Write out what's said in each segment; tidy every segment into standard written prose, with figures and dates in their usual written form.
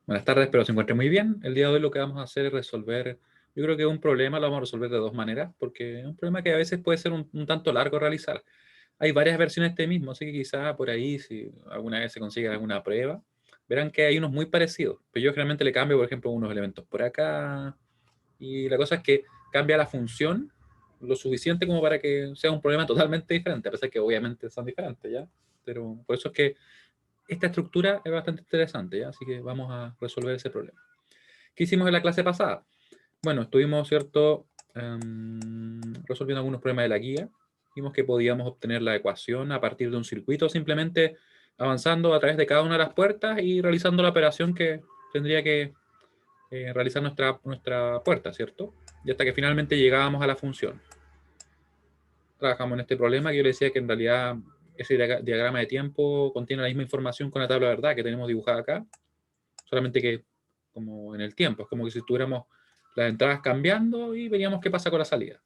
Buenas tardes, espero se encuentre muy bien. El día de hoy lo que vamos a hacer es resolver, yo creo que un problema lo vamos a resolver de dos maneras, porque es un problema que a veces puede ser un tanto largo realizar. Hay varias versiones de este mismo, así que quizá por ahí, si alguna vez se consigue alguna prueba, verán que hay unos muy parecidos. Pero yo generalmente le cambio, por ejemplo, unos elementos por acá, y la cosa es que cambia la función lo suficiente como para que sea un problema totalmente diferente, a pesar que obviamente son diferentes, ¿ya? Pero por eso es que esta estructura es bastante interesante, ¿ya? Así que vamos a resolver ese problema. ¿Qué hicimos en la clase pasada? Bueno, estuvimos, ¿cierto?, resolviendo algunos problemas de la guía. Vimos que podíamos obtener la ecuación a partir de un circuito, simplemente avanzando a través de cada una de las puertas y realizando la operación que tendría que realizar nuestra puerta, ¿cierto? Y hasta que finalmente llegábamos a la función. Trabajamos en este problema que yo le decía que en realidad ese diagrama de tiempo contiene la misma información con la tabla de verdad que tenemos dibujada acá, solamente que como en el tiempo, es como que si tuviéramos las entradas cambiando y veríamos qué pasa con la salida.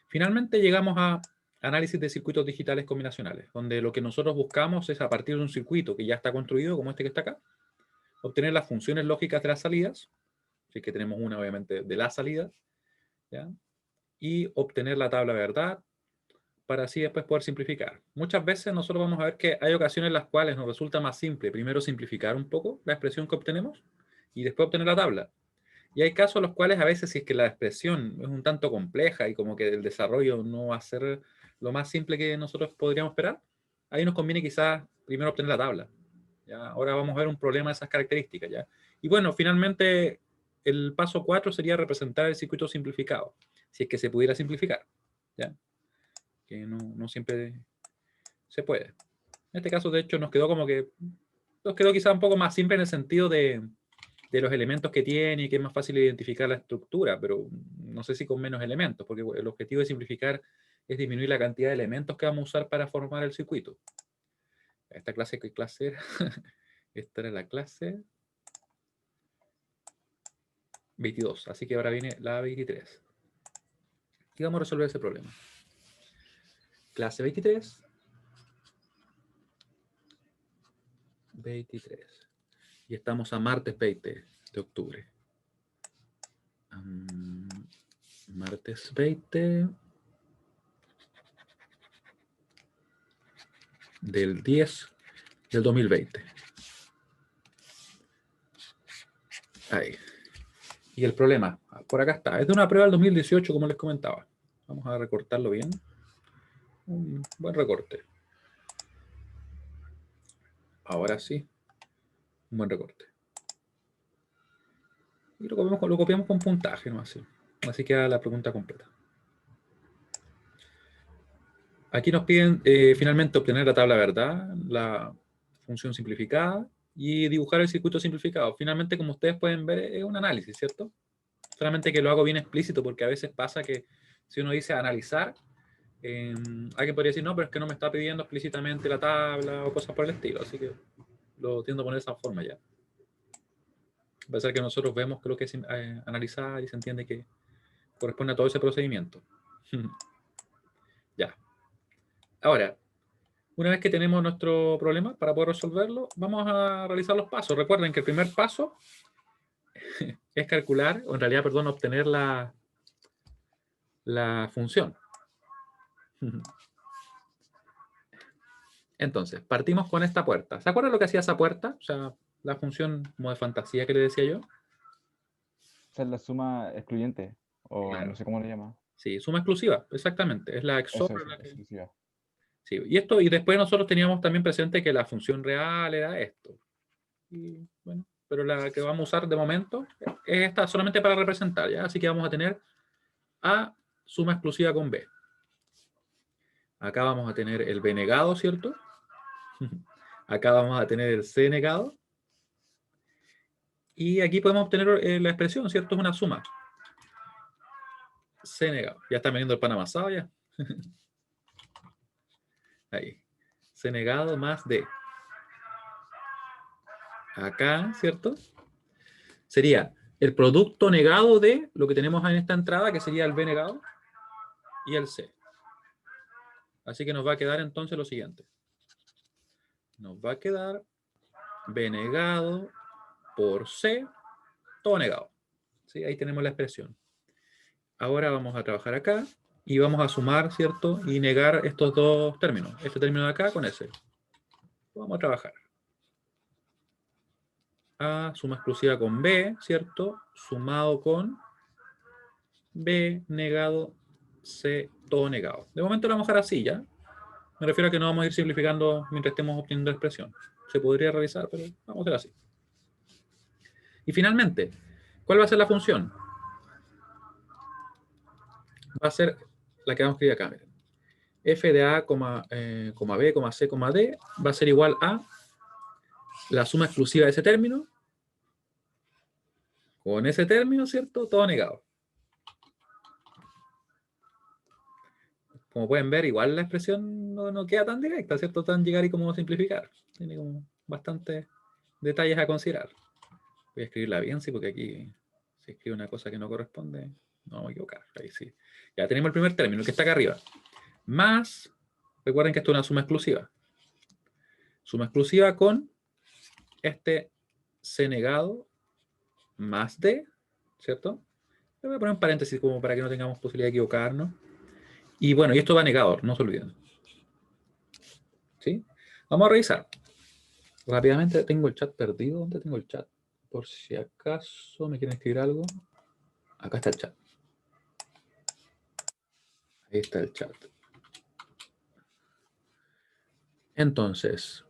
Finalmente llegamos a análisis de circuitos digitales combinacionales, donde lo que nosotros buscamos es a partir de un circuito que ya está construido, como este que está acá, obtener las funciones lógicas de las salidas, así que tenemos una obviamente de las salidas, ¿ya? Y obtener la tabla de verdad, para así después poder simplificar. Muchas veces nosotros vamos a ver que hay ocasiones en las cuales nos resulta más simple primero simplificar un poco la expresión que obtenemos y después obtener la tabla. Y hay casos en los cuales a veces si es que la expresión es un tanto compleja y como que el desarrollo no va a ser lo más simple que nosotros podríamos esperar, ahí nos conviene quizás primero obtener la tabla. ¿Ya? Ahora vamos a ver un problema de esas características. ¿Ya? Y bueno, finalmente el paso 4 sería representar el circuito simplificado, si es que se pudiera simplificar. ¿Ya? Que no siempre se puede. En este caso, de hecho, nos quedó quizá un poco más simple en el sentido de los elementos que tiene y que es más fácil identificar la estructura, pero no sé si con menos elementos, porque el objetivo de simplificar es disminuir la cantidad de elementos que vamos a usar para formar el circuito. Esta clase, ¿qué clase era? Esta era la clase 22, así que ahora viene la 23. Y vamos a resolver ese problema. Clase 23. 23. Y estamos a martes 20 de octubre. Martes 20 del 10 del 2020. Ahí. Y el problema, por acá está, es de una prueba del 2018, como les comentaba. Vamos a recortarlo bien. Un buen recorte. Ahora sí, un buen recorte. Y lo copiamos con puntaje, ¿no? Así queda la pregunta completa. Aquí nos piden finalmente obtener la tabla verdad, la función simplificada y dibujar el circuito simplificado. Finalmente, como ustedes pueden ver, es un análisis, ¿cierto? Solamente que lo hago bien explícito porque a veces pasa que si uno dice analizar, alguien podría decir, no, pero es que no me está pidiendo explícitamente la tabla o cosas por el estilo. Así que lo tiendo a poner de esa forma ya. A pesar que nosotros vemos que lo que es analizar y se entiende que corresponde a todo ese procedimiento. Ya. Ahora, una vez que tenemos nuestro problema, para poder resolverlo, vamos a realizar los pasos. Recuerden que el primer paso es calcular, o en realidad, perdón, obtener la función. Entonces, partimos con esta puerta. ¿Se acuerdan lo que hacía esa puerta? O sea, la función como de fantasía que le decía yo. Esa es la suma excluyente, o no Claro. sé cómo le llama. Sí, suma exclusiva, exactamente. Es la XOR Eso, la que... exclusiva. Sí, y después nosotros teníamos también presente que la función real era esto. Y bueno, pero la que vamos a usar de momento es esta solamente para representar, ¿ya? Así que vamos a tener A suma exclusiva con B. Acá vamos a tener el B negado, ¿cierto? Acá vamos a tener el C negado. Y aquí podemos obtener la expresión, ¿cierto? Es una suma. C negado. Ya está veniendo el pan amasado ya. Ahí. C negado más D. Acá, ¿cierto? Sería el producto negado de lo que tenemos en esta entrada, que sería el B negado, y el C. Así que nos va a quedar entonces lo siguiente. Nos va a quedar B negado por C, todo negado. ¿Sí? Ahí tenemos la expresión. Ahora vamos a trabajar acá y vamos a sumar, ¿cierto? Y negar estos dos términos. Este término de acá con ese. Vamos a trabajar. A, suma exclusiva con B, ¿cierto? Sumado con B negado, C, todo negado. De momento lo vamos a dejar así, ¿ya? Me refiero a que no vamos a ir simplificando mientras estemos obteniendo la expresión. Se podría realizar, pero vamos a hacer así. Y finalmente, ¿cuál va a ser la función? Va a ser la que vamos a escribir acá, miren. F de A, B, C, D va a ser igual a la suma exclusiva de ese término con ese término, ¿cierto? Todo negado. Como pueden ver, igual la expresión no queda tan directa, ¿cierto? Tan llegar y como simplificar. Tiene como bastantes detalles a considerar. Voy a escribirla bien, sí, porque aquí si escribe una cosa que no corresponde, no vamos a equivocar. Ahí sí. Ya tenemos el primer término, que está acá arriba. Más, recuerden que esto es una suma exclusiva. Suma exclusiva con este C negado más D, ¿cierto? Le voy a poner un paréntesis como para que no tengamos posibilidad de equivocarnos. Y bueno, y esto va negado, no se olviden. ¿Sí? Vamos a revisar. Rápidamente, tengo el chat perdido. ¿Dónde tengo el chat? Por si acaso me quieren escribir algo. Acá está el chat. Ahí está el chat. Entonces,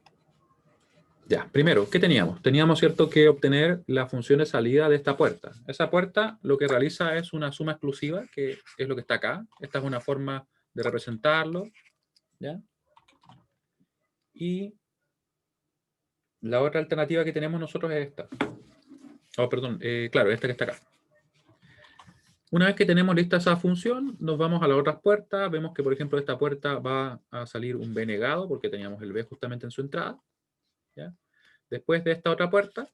ya, primero, ¿qué teníamos? Teníamos, ¿cierto?, que obtener la función de salida de esta puerta. Esa puerta lo que realiza es una suma exclusiva, que es lo que está acá. Esta es una forma de representarlo, ¿ya? Y la otra alternativa que tenemos nosotros es esta. Oh, perdón, claro, esta que está acá. Una vez que tenemos lista esa función, nos vamos a las otras puertas. Vemos que, por ejemplo, esta puerta va a salir un B negado, porque teníamos el B justamente en su entrada, ¿ya? Después de esta otra puerta,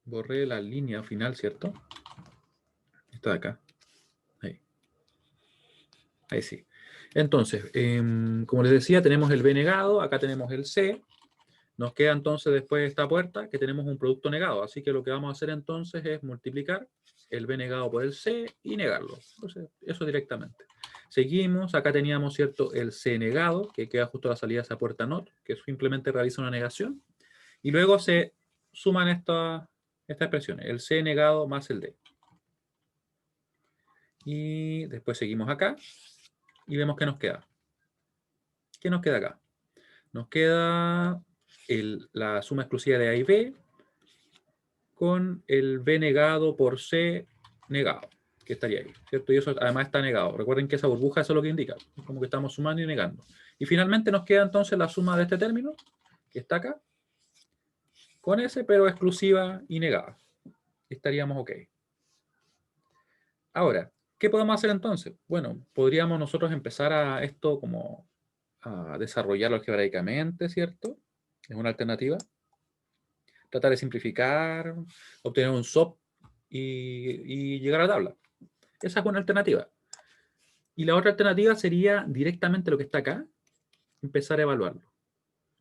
borré la línea final, ¿cierto? Esta de acá. Ahí. Ahí sí. Entonces, como les decía, tenemos el B negado, acá tenemos el C. Nos queda entonces después de esta puerta que tenemos un producto negado. Así que lo que vamos a hacer entonces es multiplicar el B negado por el C y negarlo. Entonces, eso directamente. Seguimos, acá teníamos, ¿cierto?, el C negado, que queda justo a la salida de esa puerta NOT, que simplemente realiza una negación. Y luego se suman estas expresiones, el C negado más el D. Y después seguimos acá y vemos qué nos queda. ¿Qué nos queda acá? Nos queda la suma exclusiva de A y B con el B negado por C negado, que estaría ahí, ¿cierto? Y eso además está negado. Recuerden que esa burbuja eso es lo que indica, como que estamos sumando y negando. Y finalmente nos queda entonces la suma de este término, que está acá, con ese, pero exclusiva y negada. Estaríamos ok. Ahora, ¿qué podemos hacer entonces? Bueno, podríamos nosotros empezar a esto como a desarrollarlo algebraicamente, ¿cierto? Es una alternativa. Tratar de simplificar, obtener un SOP y llegar a la tabla. Esa es una alternativa. Y la otra alternativa sería directamente lo que está acá, empezar a evaluarlo.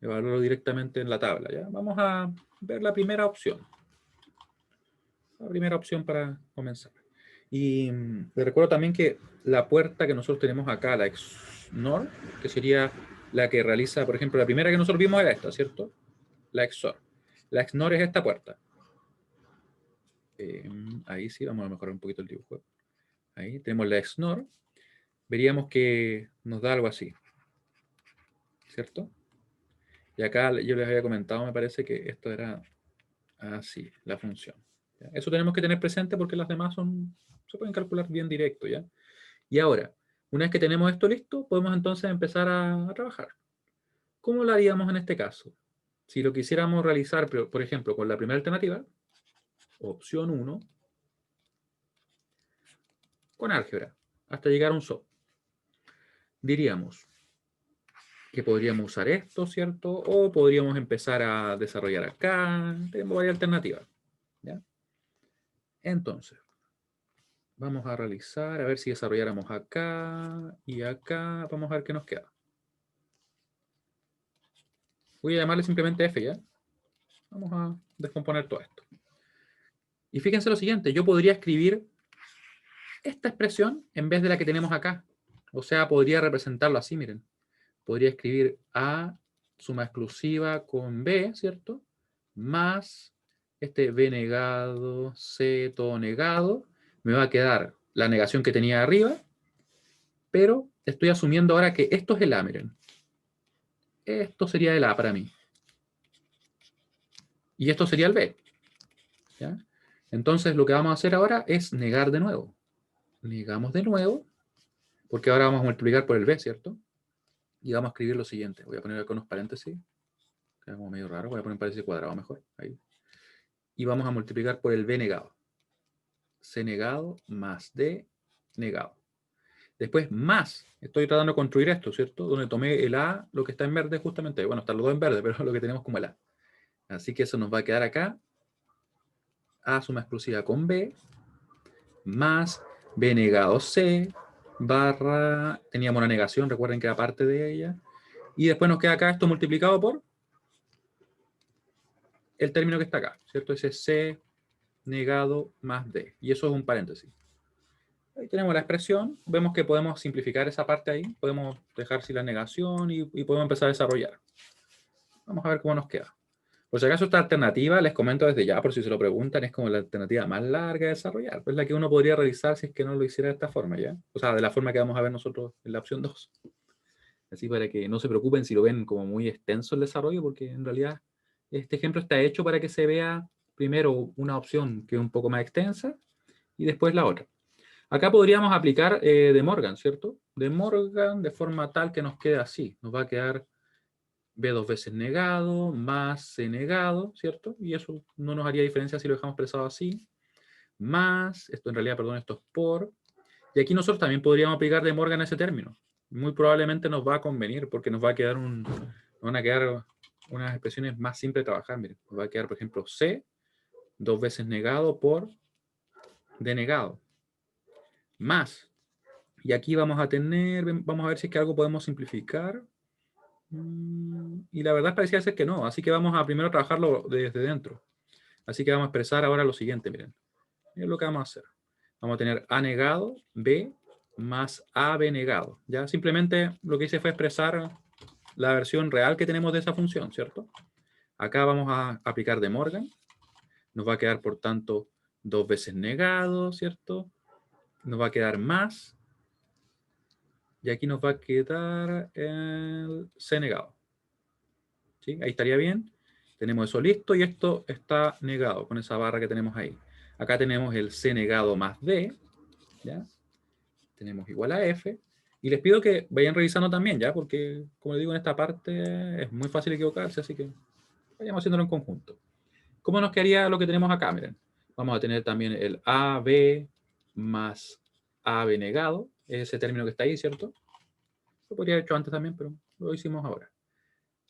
Evaluarlo directamente en la tabla. ¿ya? Vamos a ver la primera opción. La primera opción para comenzar. Y les recuerdo también que la puerta que nosotros tenemos acá, la XNOR, que sería la que realiza, por ejemplo, la primera que nosotros vimos era esta, ¿cierto? La XOR. La XNOR es esta puerta. Ahí sí, vamos a mejorar un poquito el dibujo. Ahí tenemos la XNOR. Veríamos que nos da algo así, ¿cierto? Y acá yo les había comentado, me parece que esto era así, la función. ¿ya? Eso tenemos que tener presente porque las demás se pueden calcular bien directo, ¿ya? Y ahora, una vez que tenemos esto listo, podemos entonces empezar a trabajar. ¿Cómo lo haríamos en este caso? Si lo quisiéramos realizar, por ejemplo, con la primera alternativa, opción 1, con álgebra, hasta llegar a un SOP. Diríamos que podríamos usar esto, ¿cierto? O podríamos empezar a desarrollar acá. Tenemos varias alternativas. ¿ya? Entonces, vamos a realizar, a ver si desarrolláramos acá y acá. Vamos a ver qué nos queda. Voy a llamarle simplemente F, ¿ya? Vamos a descomponer todo esto. Y fíjense lo siguiente, yo podría escribir esta expresión en vez de la que tenemos acá. O sea, podría representarlo así, miren. Podría escribir A suma exclusiva con B, ¿cierto? Más este B negado, C todo negado. Me va a quedar la negación que tenía arriba, pero estoy asumiendo ahora que esto es el A, miren. Esto sería el A para mí. Y esto sería el B. ¿Ya? Entonces lo que vamos a hacer ahora es negar de nuevo. Negamos de nuevo, porque ahora vamos a multiplicar por el B, ¿cierto? Y vamos a escribir lo siguiente. Voy a poner acá unos paréntesis. Queda como medio raro. Voy a poner un paréntesis cuadrado mejor. Ahí. Y vamos a multiplicar por el B negado. C negado más D negado. Después más. Estoy tratando de construir esto, ¿cierto? Donde tomé el A, lo que está en verde justamente. Bueno, están los dos en verde, pero lo que tenemos como el A. Así que eso nos va a quedar acá. A suma exclusiva con B. Más B negado C. Barra. Teníamos una negación, recuerden que era parte de ella. Y después nos queda acá esto multiplicado por el término que está acá, ¿cierto? Ese C negado más D. Y eso es un paréntesis. Ahí tenemos la expresión. Vemos que podemos simplificar esa parte ahí. Podemos dejar sin la negación y podemos empezar a desarrollar. Vamos a ver cómo nos queda. Por si acaso esta alternativa, les comento desde ya, por si se lo preguntan, es como la alternativa más larga de desarrollar. Es la que uno podría realizar si es que no lo hiciera de esta forma, ¿ya? O sea, de la forma que vamos a ver nosotros en la opción 2. Así para que no se preocupen si lo ven como muy extenso el desarrollo, porque en realidad este ejemplo está hecho para que se vea primero una opción que es un poco más extensa y después la otra. Acá podríamos aplicar De Morgan, ¿cierto? De Morgan de forma tal que nos quede así. Nos va a quedar B dos veces negado más C negado, ¿cierto? Y eso no nos haría diferencia si lo dejamos expresado así. Más, esto en realidad, perdón, esto es por. Y aquí nosotros también podríamos aplicar De Morgan ese término. Muy probablemente nos va a convenir porque nos va a quedar van a quedar unas expresiones más simples de trabajar. Miren, nos va a quedar, por ejemplo, C dos veces negado por D negado. Más. Y aquí vamos a tener, vamos a ver si es que algo podemos simplificar. Y la verdad parecía ser que no, así que vamos a primero trabajarlo desde dentro. Así que vamos a expresar ahora lo siguiente, miren. Miren lo que vamos a hacer. Vamos a tener A negado, B, más AB negado. Ya simplemente lo que hice fue expresar la versión real que tenemos de esa función, ¿cierto? Acá vamos a aplicar De Morgan. Nos va a quedar, por tanto, dos veces negado, ¿cierto? Nos va a quedar más. Y aquí nos va a quedar el C negado. ¿Sí? Ahí estaría bien. Tenemos eso listo y esto está negado con esa barra que tenemos ahí. Acá tenemos el C negado más D. ¿Ya? Tenemos igual a F. Y les pido que vayan revisando también, ¿ya? Porque, como les digo, en esta parte es muy fácil equivocarse, así que vayamos haciéndolo en conjunto. ¿Cómo nos quedaría lo que tenemos acá? Miren, vamos a tener también el AB más AB negado. Es ese término que está ahí, ¿cierto? Lo podría haber hecho antes también, pero lo hicimos ahora.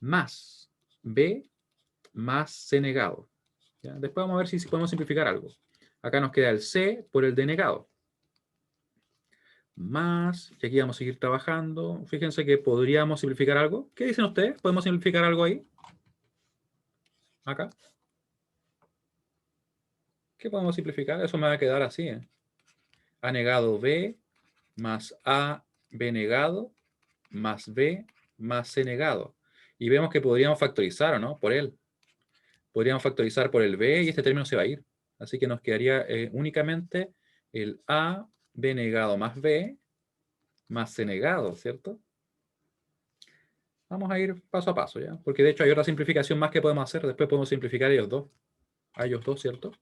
Más B más C negado. ¿Ya? Después vamos a ver si podemos simplificar algo. Acá nos queda el C por el D negado. Más, y aquí vamos a seguir trabajando. Fíjense que podríamos simplificar algo. ¿Qué dicen ustedes? ¿Podemos simplificar algo ahí? Acá. ¿Qué podemos simplificar? Eso me va a quedar así. A negado B más A B negado más B más C negado. Y vemos que podríamos factorizar, ¿o no? Por él. Podríamos factorizar por el B y este término se va a ir. Así que nos quedaría únicamente el A B negado más B más C negado, ¿cierto? Vamos a ir paso a paso, ¿ya? Porque de hecho hay otra simplificación más que podemos hacer. Después podemos simplificar a ellos dos, ¿cierto?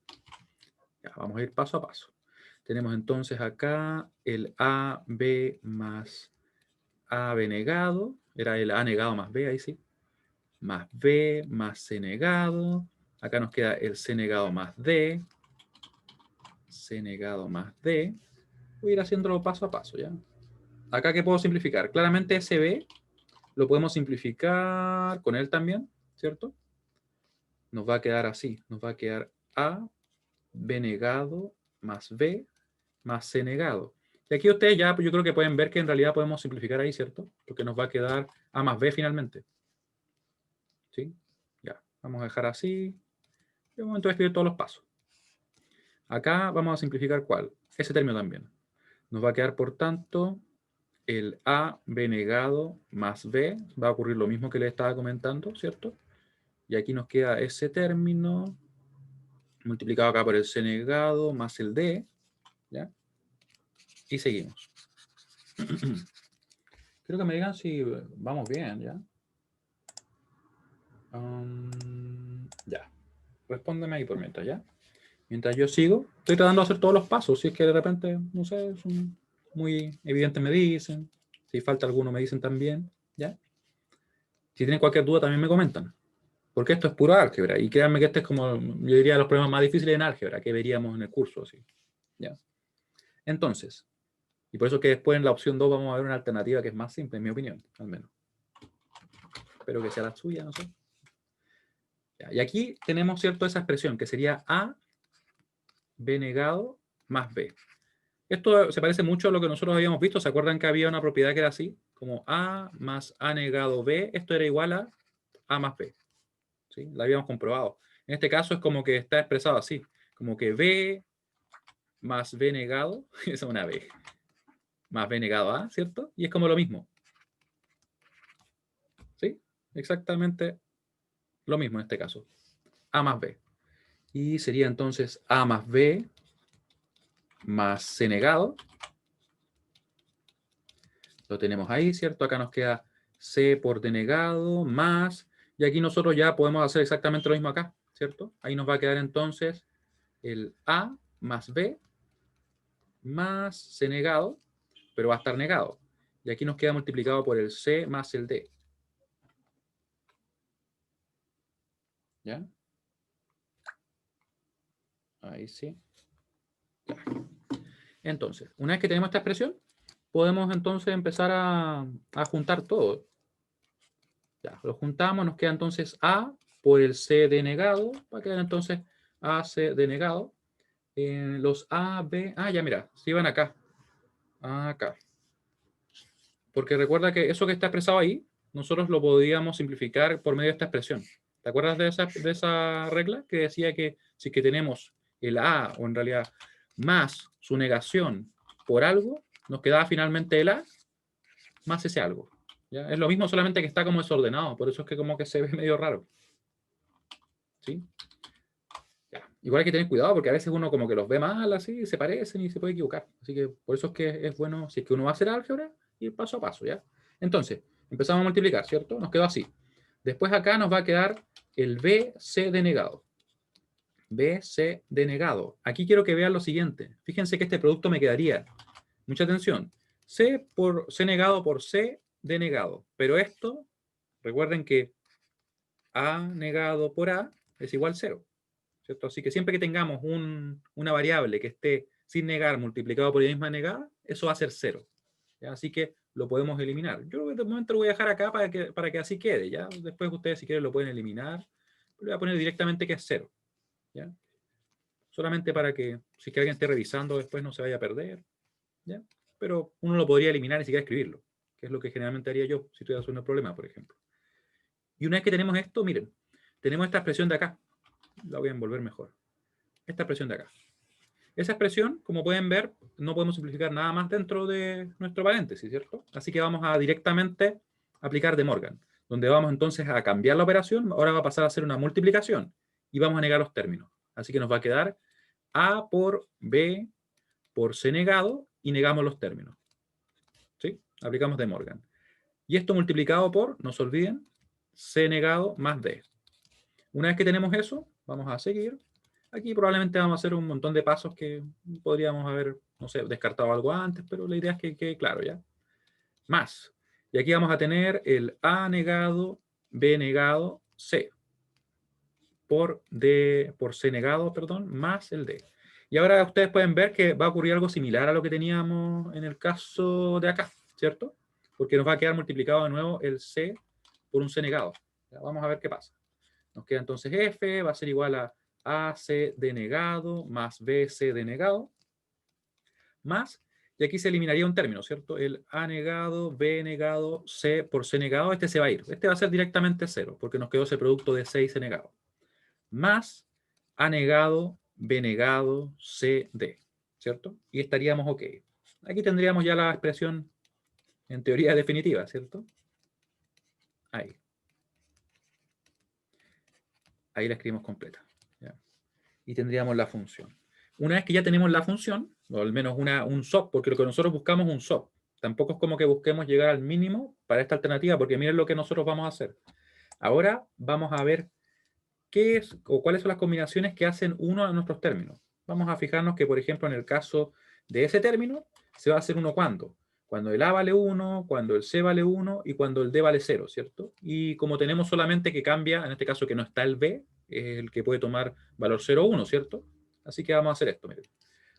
Ya, vamos a ir paso a paso. Tenemos entonces acá el AB más AB negado. Era el A negado más B, ahí sí. Más B más C negado. Acá nos queda el C negado más D. C negado más D. Voy a ir haciéndolo paso a paso, ¿ya? Acá, ¿qué puedo simplificar? Claramente ese B lo podemos simplificar con él también, ¿cierto? Nos va a quedar así. Nos va a quedar A, B negado, más B, más C negado. Y aquí ustedes ya, yo creo que pueden ver que en realidad podemos simplificar ahí, ¿cierto? Porque nos va a quedar A más B finalmente. ¿Sí? Ya. Vamos a dejar así. De momento voy a escribir todos los pasos. Acá vamos a simplificar ¿cuál? Ese término también. Nos va a quedar, por tanto, el AB negado más B. Va a ocurrir lo mismo que le estaba comentando, ¿cierto? Y aquí nos queda ese término multiplicado acá por el C negado más el D, ¿ya? Y seguimos. Quiero que me digan si vamos bien, ¿ya? Ya. Respóndeme ahí por mientras, ¿ya? Mientras yo sigo, estoy tratando de hacer todos los pasos. Si es que de repente, no sé, son muy evidentes me dicen. Si falta alguno me dicen también, ¿ya? Si tienen cualquier duda también me comentan. Porque esto es puro álgebra. Y créanme que este es como, yo diría, los problemas más difíciles en álgebra que veríamos en el curso, así. ¿Ya? Entonces, y por eso que después en la opción 2 vamos a ver una alternativa que es más simple, en mi opinión, al menos. Espero que sea la suya, no sé. Ya, y aquí tenemos, ¿cierto?, esa expresión que sería A, B negado, más B. Esto se parece mucho a lo que nosotros habíamos visto. ¿Se acuerdan que había una propiedad que era así? Como A más A negado B. Esto era igual a A más B. ¿Sí? La habíamos comprobado. En este caso es como que está expresado así. Como que B más B negado, es una B, más B negado A, ¿cierto? Y es como lo mismo. ¿Sí? Exactamente lo mismo en este caso. A más B. Y sería entonces A más B más C negado. Lo tenemos ahí, ¿cierto? Acá nos queda C por D negado más... Y aquí nosotros ya podemos hacer exactamente lo mismo acá, ¿cierto? Ahí nos va a quedar entonces el A más B más C negado, pero va a estar negado. Y aquí nos queda multiplicado por el C más el D. ¿Ya? Ahí sí. Ya. Entonces, una vez que tenemos esta expresión, podemos entonces empezar a juntar todo. Ya, lo juntamos, nos queda entonces A por el C denegado, va a quedar entonces AC denegado. Los A, B, ya mira, si van acá, acá. Porque recuerda que eso que está expresado ahí, nosotros lo podíamos simplificar por medio de esta expresión. ¿Te acuerdas de esa regla que decía que si que tenemos el A, o en realidad más su negación por algo, nos quedaba finalmente el A más ese algo? ¿Ya? Es lo mismo, solamente que está como desordenado, por eso es que como que se ve medio raro. ¿Sí? Ya. Igual hay que tener cuidado porque a veces uno como que los ve mal así, se parecen y se puede equivocar. Así que por eso es que es bueno, si es que uno va a hacer álgebra, ir paso a paso, ¿ya? Entonces, empezamos a multiplicar, ¿cierto? Nos quedó así. Después acá nos va a quedar el BC denegado. BC denegado. Aquí quiero que vean lo siguiente. Fíjense que este producto me quedaría, mucha atención, C negado por C denegado. Pero esto, recuerden que A negado por A es igual a 0. ¿Cierto? Así que siempre que tengamos una variable que esté sin negar multiplicado por ella misma negada, eso va a ser 0. ¿Ya? Así que lo podemos eliminar. Yo creo que de momento lo voy a dejar acá para que así quede. ¿Ya? Después ustedes si quieren lo pueden eliminar. Pero voy a poner directamente que es 0. ¿Ya? Solamente para que si que alguien esté revisando después no se vaya a perder. ¿Ya? Pero uno lo podría eliminar y siquiera escribirlo, que es lo que generalmente haría yo si estuviera haciendo un problema, por ejemplo. Y una vez que tenemos esto, miren, tenemos esta expresión de acá. La voy a envolver mejor. Esta expresión de acá. Esa expresión, como pueden ver, no podemos simplificar nada más dentro de nuestro paréntesis, ¿cierto? Así que vamos a directamente aplicar De Morgan, donde vamos entonces a cambiar la operación. Ahora va a pasar a ser una multiplicación y vamos a negar los términos. Así que nos va a quedar A por B por C negado y negamos los términos. ¿Sí? Aplicamos De Morgan. Y esto multiplicado por, no se olviden, C negado más D. Una vez que tenemos eso, vamos a seguir. Aquí probablemente vamos a hacer un montón de pasos que podríamos haber, no sé, descartado algo antes, pero la idea es que quede claro, ¿ya? Más. Y aquí vamos a tener el A negado, B negado, C. Por C negado, perdón, más el D. Y ahora ustedes pueden ver que va a ocurrir algo similar a lo que teníamos en el caso de acá, ¿cierto? Porque nos va a quedar multiplicado de nuevo el C por un C negado. Ya, vamos a ver qué pasa. Nos queda entonces F, va a ser igual a AC denegado más BC denegado, más, y aquí se eliminaría un término, ¿cierto? El A negado, B negado, C por C negado, este se va a ir. Este va a ser directamente 0, porque nos quedó ese producto de C y C negado. Más A negado, B negado, C, D, ¿cierto? Y estaríamos ok. Aquí tendríamos ya la expresión en teoría definitiva, ¿cierto? Ahí. Ahí la escribimos completa. ¿Ya? Y tendríamos la función. Una vez que ya tenemos la función, o al menos un SOP, porque lo que nosotros buscamos es un SOP. Tampoco es como que busquemos llegar al mínimo para esta alternativa, porque miren lo que nosotros vamos a hacer. Ahora vamos a ver qué es o cuáles son las combinaciones que hacen uno a nuestros términos. Vamos a fijarnos que, por ejemplo, en el caso de ese término, se va a hacer uno cuando. Cuando el A vale 1, cuando el C vale 1 y cuando el D vale 0, ¿cierto? Y como tenemos solamente que cambia, en este caso que no está el B, es el que puede tomar valor 0 o 1, ¿cierto? Así que vamos a hacer esto, miren.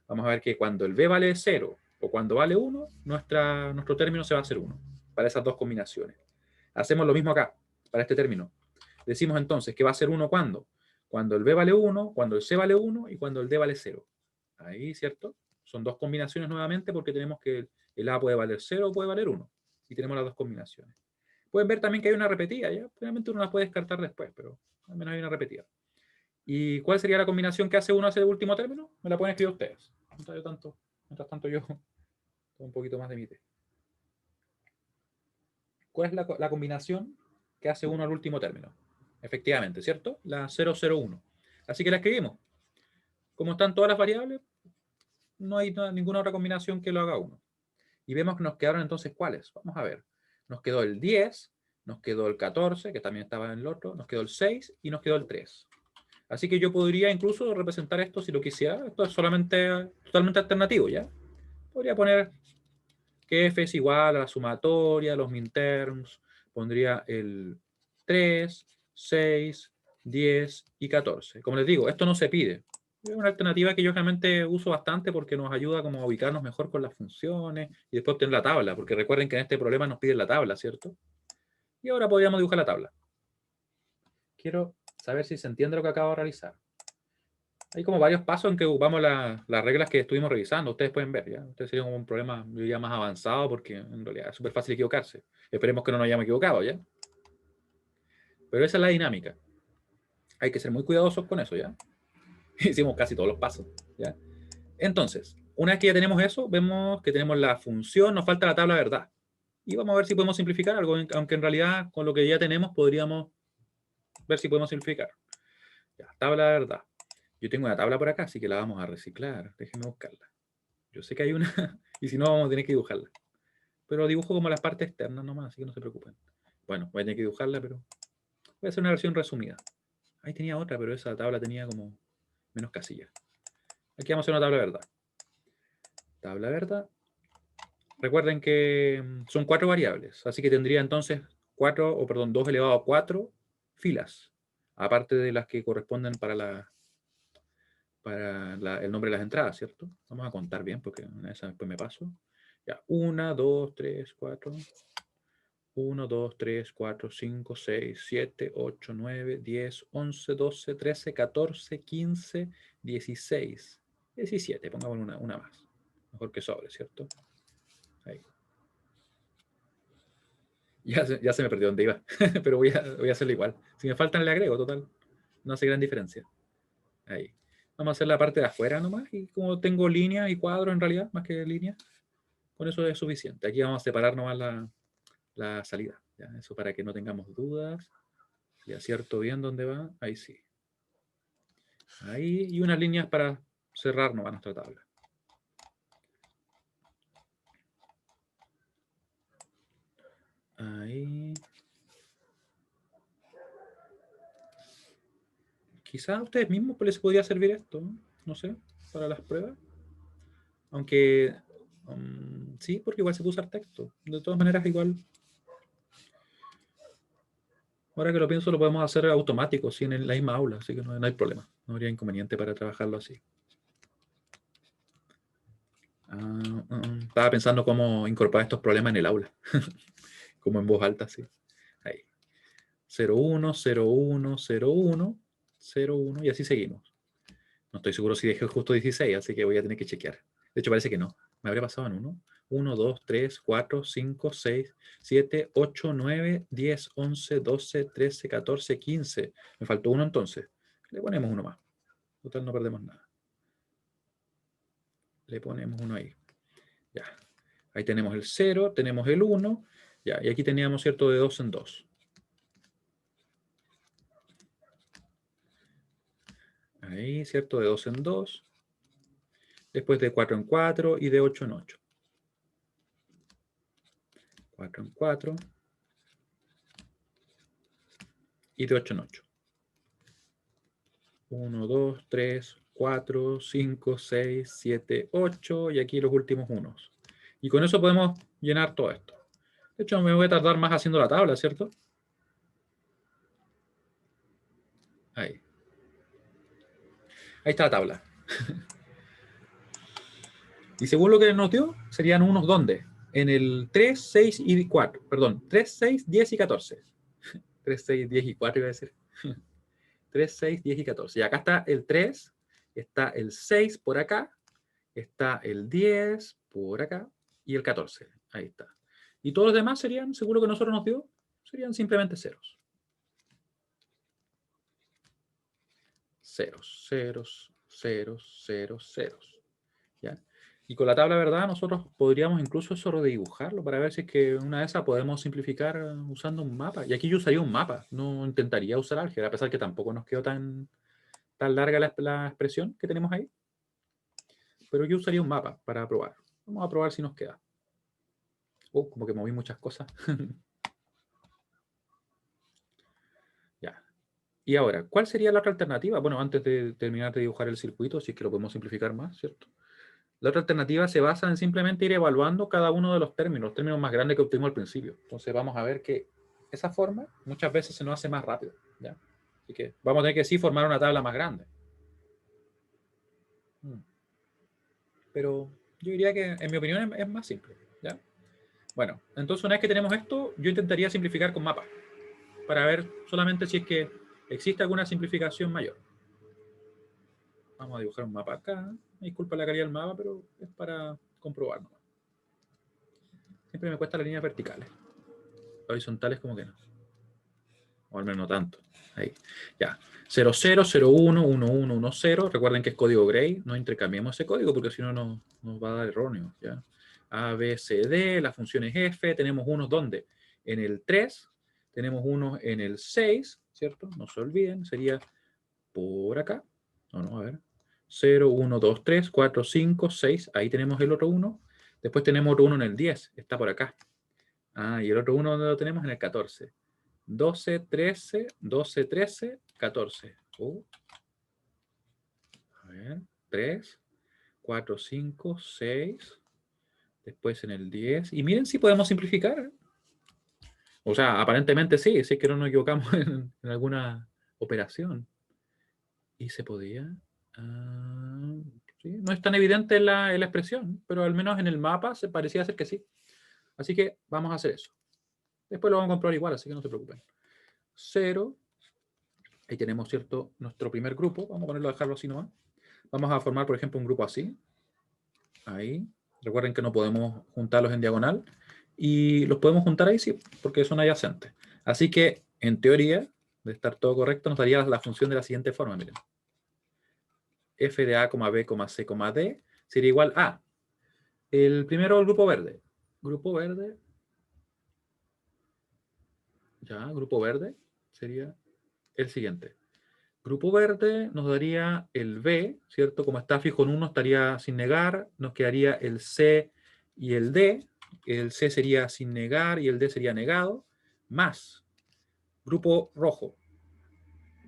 Vamos a ver que cuando el B vale 0 o cuando vale 1, nuestro término se va a hacer 1 para esas dos combinaciones. Hacemos lo mismo acá, para este término. Decimos entonces que va a ser 1 cuando. Cuando el B vale 1, cuando el C vale 1 y cuando el D vale 0. Ahí, ¿cierto? Son dos combinaciones nuevamente porque tenemos que el A puede valer 0 o puede valer 1. Y tenemos las dos combinaciones. Pueden ver también que hay una repetida, ¿ya? Realmente uno la puede descartar después, pero al menos hay una repetida. ¿Y cuál sería la combinación que hace uno hacia el último término? Me la pueden escribir ustedes. Mientras tanto yo un poquito más de mi té. ¿Cuál es la combinación que hace uno al último término? Efectivamente, ¿cierto? La 001. Así que la escribimos. Como están todas las variables, no hay ninguna otra combinación que lo haga uno. Y vemos que nos quedaron entonces ¿cuáles? Vamos a ver. Nos quedó el 10, nos quedó el 14, que también estaba en el otro, nos quedó el 6 y nos quedó el 3. Así que yo podría incluso representar esto si lo quisiera. Esto es solamente totalmente alternativo, ¿ya? Podría poner que f es igual a la sumatoria, los minterms. Pondría el 3, 6, 10 y 14. Como les digo, esto no se pide. Es una alternativa que yo realmente uso bastante porque nos ayuda como a ubicarnos mejor con las funciones y después obtener la tabla, porque recuerden que en este problema nos piden la tabla, ¿cierto? Y ahora podríamos dibujar la tabla. Quiero saber si se entiende lo que acabo de realizar. Hay como varios pasos en que ocupamos las reglas que estuvimos revisando. Ustedes pueden ver, ¿ya? Ustedes sería como un problema ya más avanzado porque en realidad es súper fácil equivocarse. Esperemos que no nos hayamos equivocado, ¿ya? Pero esa es la dinámica. Hay que ser muy cuidadosos con eso, ¿ya? Hicimos casi todos los pasos, ¿ya? Entonces, una vez que ya tenemos eso, vemos que tenemos la función, nos falta la tabla de verdad. Y vamos a ver si podemos simplificar algo, aunque en realidad con lo que ya tenemos podríamos ver si podemos simplificar. Ya, tabla de verdad. Yo tengo una tabla por acá, así que la vamos a reciclar. Déjenme buscarla. Yo sé que hay una, y si no, vamos a tener que dibujarla. Pero dibujo como las partes externas nomás, así que no se preocupen. Bueno, voy a tener que dibujarla, pero voy a hacer una versión resumida. Ahí tenía otra, pero esa tabla tenía como menos casillas. Aquí vamos a hacer una tabla verdad. Tabla verdad. Recuerden que son 4 variables, así que tendría entonces 2 elevado a 4 filas, aparte de las que corresponden para el nombre de las entradas, ¿cierto? Vamos a contar bien porque esa después me paso. Ya, 1, 2, 3, 4. 1, 2, 3, 4, 5, 6, 7, 8, 9, 10, 11, 12, 13, 14, 15, 16, 17. Pongamos una más. Mejor que sobre, ¿cierto? Ahí. Ya se me perdió dónde iba, pero voy a hacerlo igual. Si me faltan le agrego, total. No hace gran diferencia. Ahí. Vamos a hacer la parte de afuera nomás. Y como tengo líneas y cuadros en realidad, más que líneas, con eso es suficiente. Aquí vamos a separar nomás la salida. ¿Ya? Eso para que no tengamos dudas. Y acierto bien dónde va. Ahí sí. Ahí. Y unas líneas para cerrar nomás nuestra tabla. Ahí. Quizás a ustedes mismos les podría servir esto. No sé. Para las pruebas. Aunque sí, porque igual se puede usar texto. De todas maneras, igual. Ahora que lo pienso, lo podemos hacer automático, sí, en la misma aula, así que no hay problema. No habría inconveniente para trabajarlo así. Estaba pensando cómo incorporar estos problemas en el aula. Como en voz alta, sí. Ahí. 01, 01, 01, 01, y así seguimos. No estoy seguro si dejé justo 16, así que voy a tener que chequear. De hecho, parece que no. Me habría pasado en 1. 1, 2, 3, 4, 5, 6, 7, 8, 9, 10, 11, 12, 13, 14, 15. Me faltó uno entonces. Le ponemos uno más. Total, no perdemos nada. le ponemos 1 ahí. Ya. Ahí tenemos el 0, tenemos el 1. Ya, y aquí teníamos, ¿cierto?, de 2 en 2. Ahí, ¿cierto?, de 2 en 2. Después de 4 en 4 y de 8 en 8. 4 en 4 y de 8 en 8. 1, 2, 3, 4, 5, 6, 7, 8 y aquí los últimos unos. Y con eso podemos llenar todo esto. De hecho, me voy a tardar más haciendo la tabla, ¿cierto? Ahí. Ahí está la tabla. Y según lo que nos dio, serían unos ¿dónde? En el 3, 6 y 4. Perdón, 3, 6, 10 y 14. 3, 6, 10 y 4 iba a decir. 3, 6, 10 y 14. Y acá está el 3, está el 6 por acá, está el 10 por acá y el 14. Ahí está. Y todos los demás serían, según lo que nosotros nos dio, serían simplemente ceros. Ceros, ceros, ceros, ceros, ceros. ¿Ya? Y con la tabla, ¿verdad? Nosotros podríamos incluso eso redibujarlo para ver si es que una de esas podemos simplificar usando un mapa. Y aquí yo usaría un mapa, no intentaría usar álgebra, a pesar que tampoco nos quedó tan larga la expresión que tenemos ahí. Pero yo usaría un mapa para probar. Vamos a probar si nos queda. Como que moví muchas cosas. Ya. Y ahora, ¿cuál sería la otra alternativa? Bueno, antes de terminar de dibujar el circuito, si es que lo podemos simplificar más, ¿cierto? La otra alternativa se basa en simplemente ir evaluando cada uno de los términos más grandes que obtuvimos al principio. Entonces vamos a ver que esa forma muchas veces se nos hace más rápido. ¿Ya? Así que vamos a tener que sí formar una tabla más grande. Pero yo diría que, en mi opinión, es más simple. ¿Ya? Bueno, entonces una vez que tenemos esto, yo intentaría simplificar con mapas para ver solamente si es que existe alguna simplificación mayor. Vamos a dibujar un mapa acá. Disculpa la calidad del mapa, pero es para comprobarlo. Siempre me cuesta las líneas verticales. Horizontales como que no. O al menos no tanto. Ahí. Ya. 00, 01, 11, 10. Recuerden que es código Gray. No intercambiemos ese código porque si no nos va a dar erróneo. ¿Ya? A, B, C, D. La función es F. Tenemos unos ¿dónde? En el 3. Tenemos unos en el 6. ¿Cierto? No se olviden. Sería por acá. No, a ver. 0, 1, 2, 3, 4, 5, 6. Ahí tenemos el otro 1. Después tenemos otro 1 en el 10. Está por acá. Y el otro 1 ¿dónde lo tenemos? En el 14. 12, 13, 12, 13, 14. A ver, 3, 4, 5, 6. Después en el 10. Y miren si podemos simplificar. O sea, aparentemente sí, si es que no nos equivocamos en alguna operación. Y se podía. Sí, no es tan evidente en la expresión, pero al menos en el mapa se parecía ser que sí. Así que vamos a hacer eso. Después lo vamos a comprobar igual, así que no se preocupen. 0. Ahí tenemos, ¿cierto?, nuestro primer grupo. Vamos a ponerlo, dejarlo así nomás. Vamos a formar, por ejemplo, un grupo así. Ahí. Recuerden que no podemos juntarlos en diagonal. Y los podemos juntar ahí, sí, porque son adyacentes. Así que, en teoría, de estar todo correcto, nos daría la función de la siguiente forma. Miren. F de A, B, C, D sería igual a el primero, el grupo verde. Grupo verde. Ya, grupo verde sería el siguiente. Grupo verde nos daría el B, ¿cierto? Como está fijo en 1, estaría sin negar. Nos quedaría el C y el D. El C sería sin negar y el D sería negado. Más grupo rojo.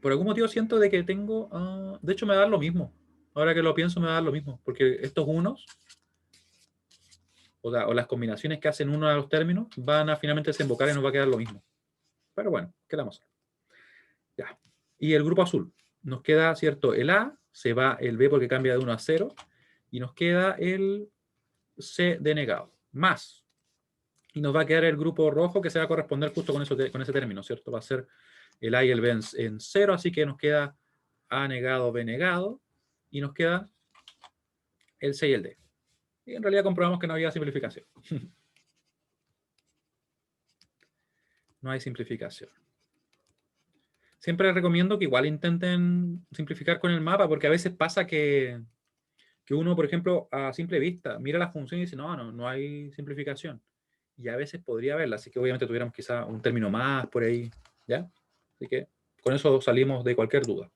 Por algún motivo siento de que tengo... de hecho, me va a dar lo mismo. Ahora que lo pienso, me va a dar lo mismo. Porque estos unos, o las combinaciones que hacen uno de los términos, van a finalmente desembocar y nos va a quedar lo mismo. Pero bueno, ¿qué le vamos a hacer? Ya. Y el grupo azul. Nos queda, ¿cierto? El A, se va el B porque cambia de 1 a 0, y nos queda el C denegado, más. Y nos va a quedar el grupo rojo que se va a corresponder justo con ese término, ¿cierto? Va a ser el A y el B en 0, así que nos queda A negado, B negado, y nos queda el C y el D. Y en realidad comprobamos que no había simplificación. No hay simplificación. Siempre les recomiendo que igual intenten simplificar con el mapa, porque a veces pasa que que uno, por ejemplo, a simple vista, mira la función y dice, no hay simplificación. Y a veces podría haberla, así que obviamente tuviéramos quizá un término más por ahí, ¿ya? Así que con eso salimos de cualquier duda.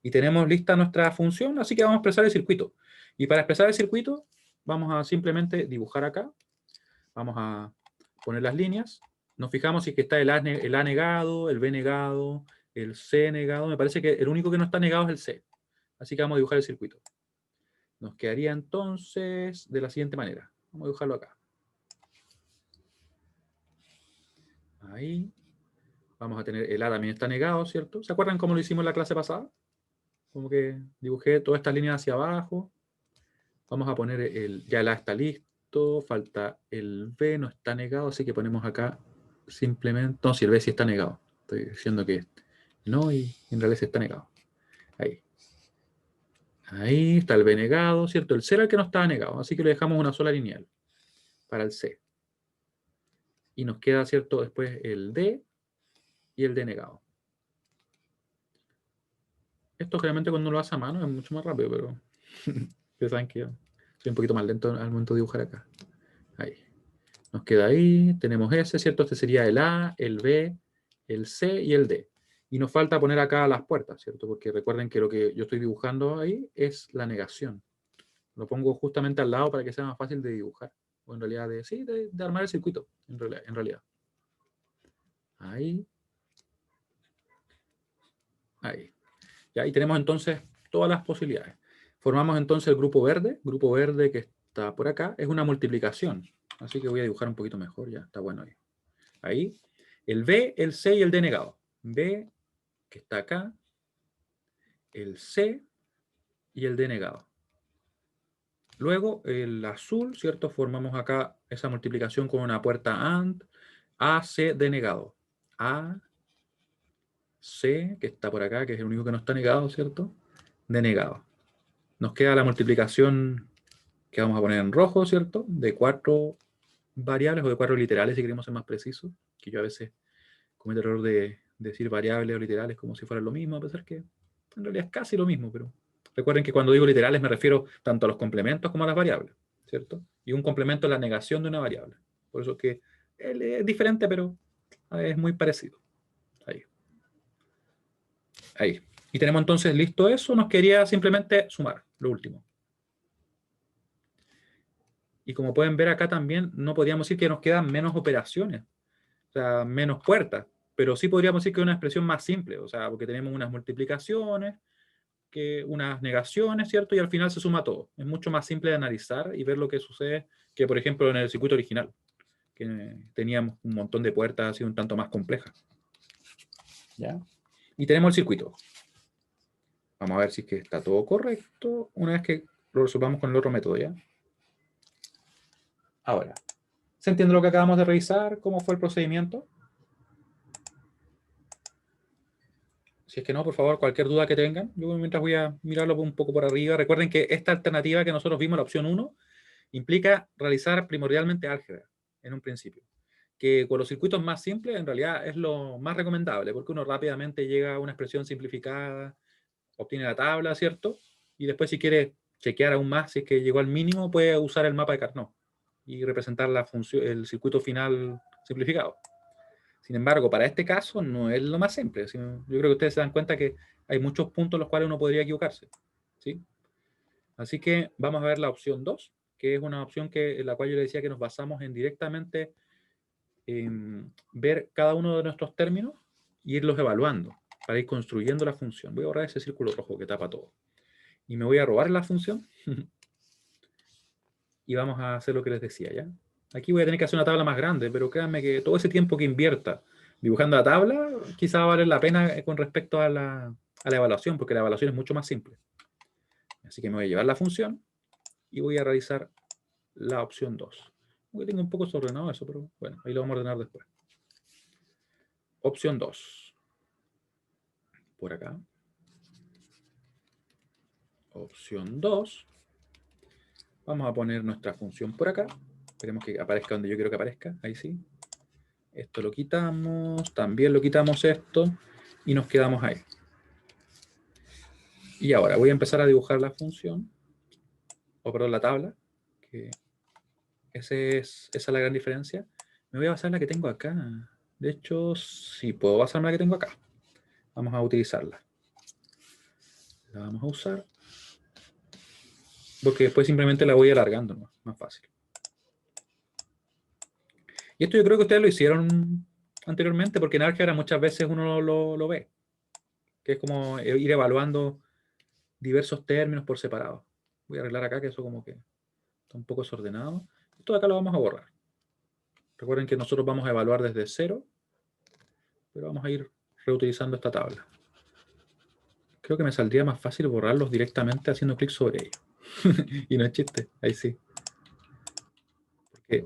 Y tenemos lista nuestra función, así que vamos a expresar el circuito. Y para expresar el circuito, vamos a simplemente dibujar acá. Vamos a poner las líneas. Nos fijamos si es que está el A negado, el B negado, el C negado. Me parece que el único que no está negado es el C. Así que vamos a dibujar el circuito. Nos quedaría entonces de la siguiente manera. Vamos a dibujarlo acá. Ahí. Vamos a tener el A también está negado, ¿cierto? ¿Se acuerdan cómo lo hicimos en la clase pasada? Como que dibujé todas estas líneas hacia abajo. Vamos a poner ya el A está listo. Falta el B, no está negado, así que ponemos acá simplemente... No, si el B sí está negado. Estoy diciendo que no y en realidad sí está negado. Ahí. Ahí está el B negado, ¿cierto? El C era el que no estaba negado, así que le dejamos una sola lineal para el C. Y nos queda, ¿cierto? Después el D y el D negado. Esto generalmente cuando lo hace a mano es mucho más rápido, pero ustedes saben que yo soy un poquito más lento al momento de dibujar acá. Ahí. Nos queda ahí, tenemos ese, ¿cierto? Este sería el A, el B, el C y el D. Y nos falta poner acá las puertas, ¿cierto? Porque recuerden que lo que yo estoy dibujando ahí es la negación. Lo pongo justamente al lado para que sea más fácil de dibujar. O en realidad, de armar el circuito, en realidad. Ahí. Ahí. Ya, y tenemos entonces todas las posibilidades. Formamos entonces el grupo verde que está por acá, es una multiplicación. Así que voy a dibujar un poquito mejor, ya está bueno ahí. Ahí, el B, el C y el D negado. B, que está acá, el C y el D negado. Luego, el azul, ¿cierto? Formamos acá esa multiplicación con una puerta AND, A, C, D negado. A, C, que está por acá, que es el único que no está negado, ¿cierto? D negado. Nos queda la multiplicación que vamos a poner en rojo, ¿cierto? De 4 variables o de 4 literales, si queremos ser más precisos, que yo a veces cometo el error de decir variables o literales como si fueran lo mismo, a pesar que en realidad es casi lo mismo, pero recuerden que cuando digo literales me refiero tanto a los complementos como a las variables, ¿cierto? Y un complemento es la negación de una variable. Por eso que es diferente, pero es muy parecido. Ahí. Ahí. Y tenemos entonces listo eso, nos quería simplemente sumar, lo último. Y como pueden ver acá también, no podríamos decir que nos quedan menos operaciones, o sea, menos puertas, pero sí podríamos decir que es una expresión más simple, o sea, porque tenemos unas multiplicaciones, que unas negaciones, ¿cierto? Y al final se suma todo. Es mucho más simple de analizar y ver lo que sucede que, por ejemplo, en el circuito original, que teníamos un montón de puertas así un tanto más complejas. ¿Ya? Y tenemos el circuito. Vamos a ver si es que está todo correcto una vez que lo resolvamos con el otro método, ¿ya? Ahora, ¿se entiende lo que acabamos de revisar? ¿Cómo fue el procedimiento? Si es que no, por favor, cualquier duda que tengan. Yo mientras voy a mirarlo un poco por arriba. Recuerden que esta alternativa que nosotros vimos, la opción 1, implica realizar primordialmente álgebra en un principio. Que con los circuitos más simples en realidad es lo más recomendable, porque uno rápidamente llega a una expresión simplificada, obtiene la tabla, ¿cierto? Y después si quiere chequear aún más, si es que llegó al mínimo, puede usar el mapa de Carnot y representar la función, el circuito final simplificado. Sin embargo, para este caso no es lo más simple. Yo creo que ustedes se dan cuenta que hay muchos puntos en los cuales uno podría equivocarse. ¿Sí? Así que vamos a ver la opción 2, que es una opción en la cual yo les decía que nos basamos en directamente en ver cada uno de nuestros términos e irlos evaluando para ir construyendo la función. Voy a borrar ese círculo rojo que tapa todo. Y me voy a robar la función y vamos a hacer lo que les decía, ¿ya? Aquí voy a tener que hacer una tabla más grande, pero créanme que todo ese tiempo que invierta dibujando la tabla, quizá va a valer la pena con respecto a la evaluación, porque la evaluación es mucho más simple. Así que me voy a llevar la función y voy a realizar la opción 2. Aunque tengo un poco desordenado eso, pero bueno, ahí lo vamos a ordenar después. Opción 2. Por acá. Opción 2. Vamos a poner nuestra función por acá. Esperemos que aparezca donde yo quiero que aparezca. Ahí sí. Esto lo quitamos. También lo quitamos esto. Y nos quedamos ahí. Y ahora voy a empezar a dibujar la función. o perdón, la tabla, que esa es la gran diferencia. Me voy a basar en la que tengo acá. De hecho, sí, puedo basarme en la que tengo acá. Vamos a utilizarla. La vamos a usar. Porque después simplemente la voy alargando, ¿no? Más fácil. Y esto yo creo que ustedes lo hicieron anteriormente, porque en álgebra muchas veces uno lo ve. Que es como ir evaluando diversos términos por separado. Voy a arreglar acá que eso como que está un poco desordenado. Esto de acá lo vamos a borrar. Recuerden que nosotros vamos a evaluar desde cero, pero vamos a ir reutilizando esta tabla. Creo que me saldría más fácil borrarlos directamente haciendo clic sobre ellos. Y no es chiste, ahí sí. Porque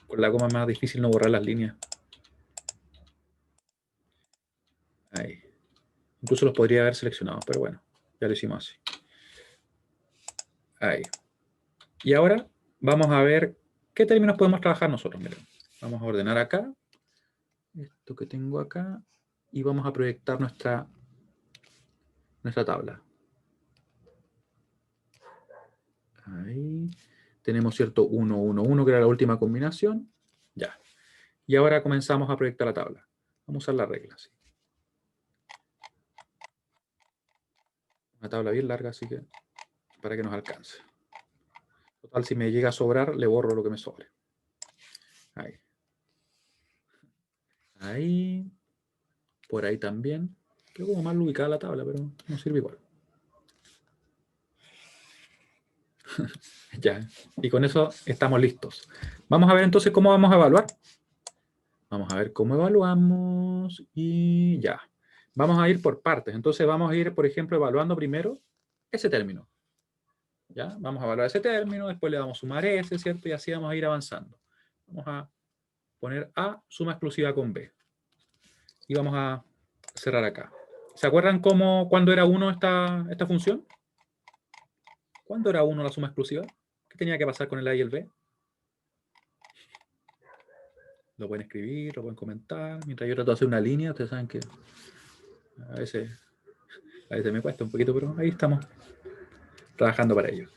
con la coma es más difícil no borrar las líneas. Ahí. Incluso los podría haber seleccionado, pero bueno, ya lo hicimos así. Ahí. Y ahora vamos a ver qué términos podemos trabajar nosotros. Miren, vamos a ordenar acá, esto que tengo acá, y vamos a proyectar nuestra tabla. Ahí. Tenemos cierto 1, 1, 1, que era la última combinación. Ya. Y ahora comenzamos a proyectar la tabla. Vamos a usar la regla, sí. Una tabla bien larga, así que para que nos alcance. Total, si me llega a sobrar, le borro lo que me sobre. Ahí. Ahí. Por ahí también. Quedó como mal ubicada la tabla, pero no sirve igual. Ya. Y con eso estamos listos. Vamos a ver entonces cómo vamos a evaluar. Vamos a ver cómo evaluamos y ya. Vamos a ir por partes. Entonces vamos a ir, por ejemplo, evaluando primero ese término. ¿Ya? Vamos a evaluar ese término, después le vamos a sumar ese, ¿cierto? Y así vamos a ir avanzando. Vamos a poner A suma exclusiva con B. Y vamos a cerrar acá. ¿Se acuerdan cuándo era 1 esta función? ¿Cuándo era 1 la suma exclusiva? ¿Qué tenía que pasar con el A y el B? Lo pueden escribir, lo pueden comentar. Mientras yo trato de hacer una línea, ustedes saben que a veces me cuesta un poquito, pero ahí estamos trabajando para ello.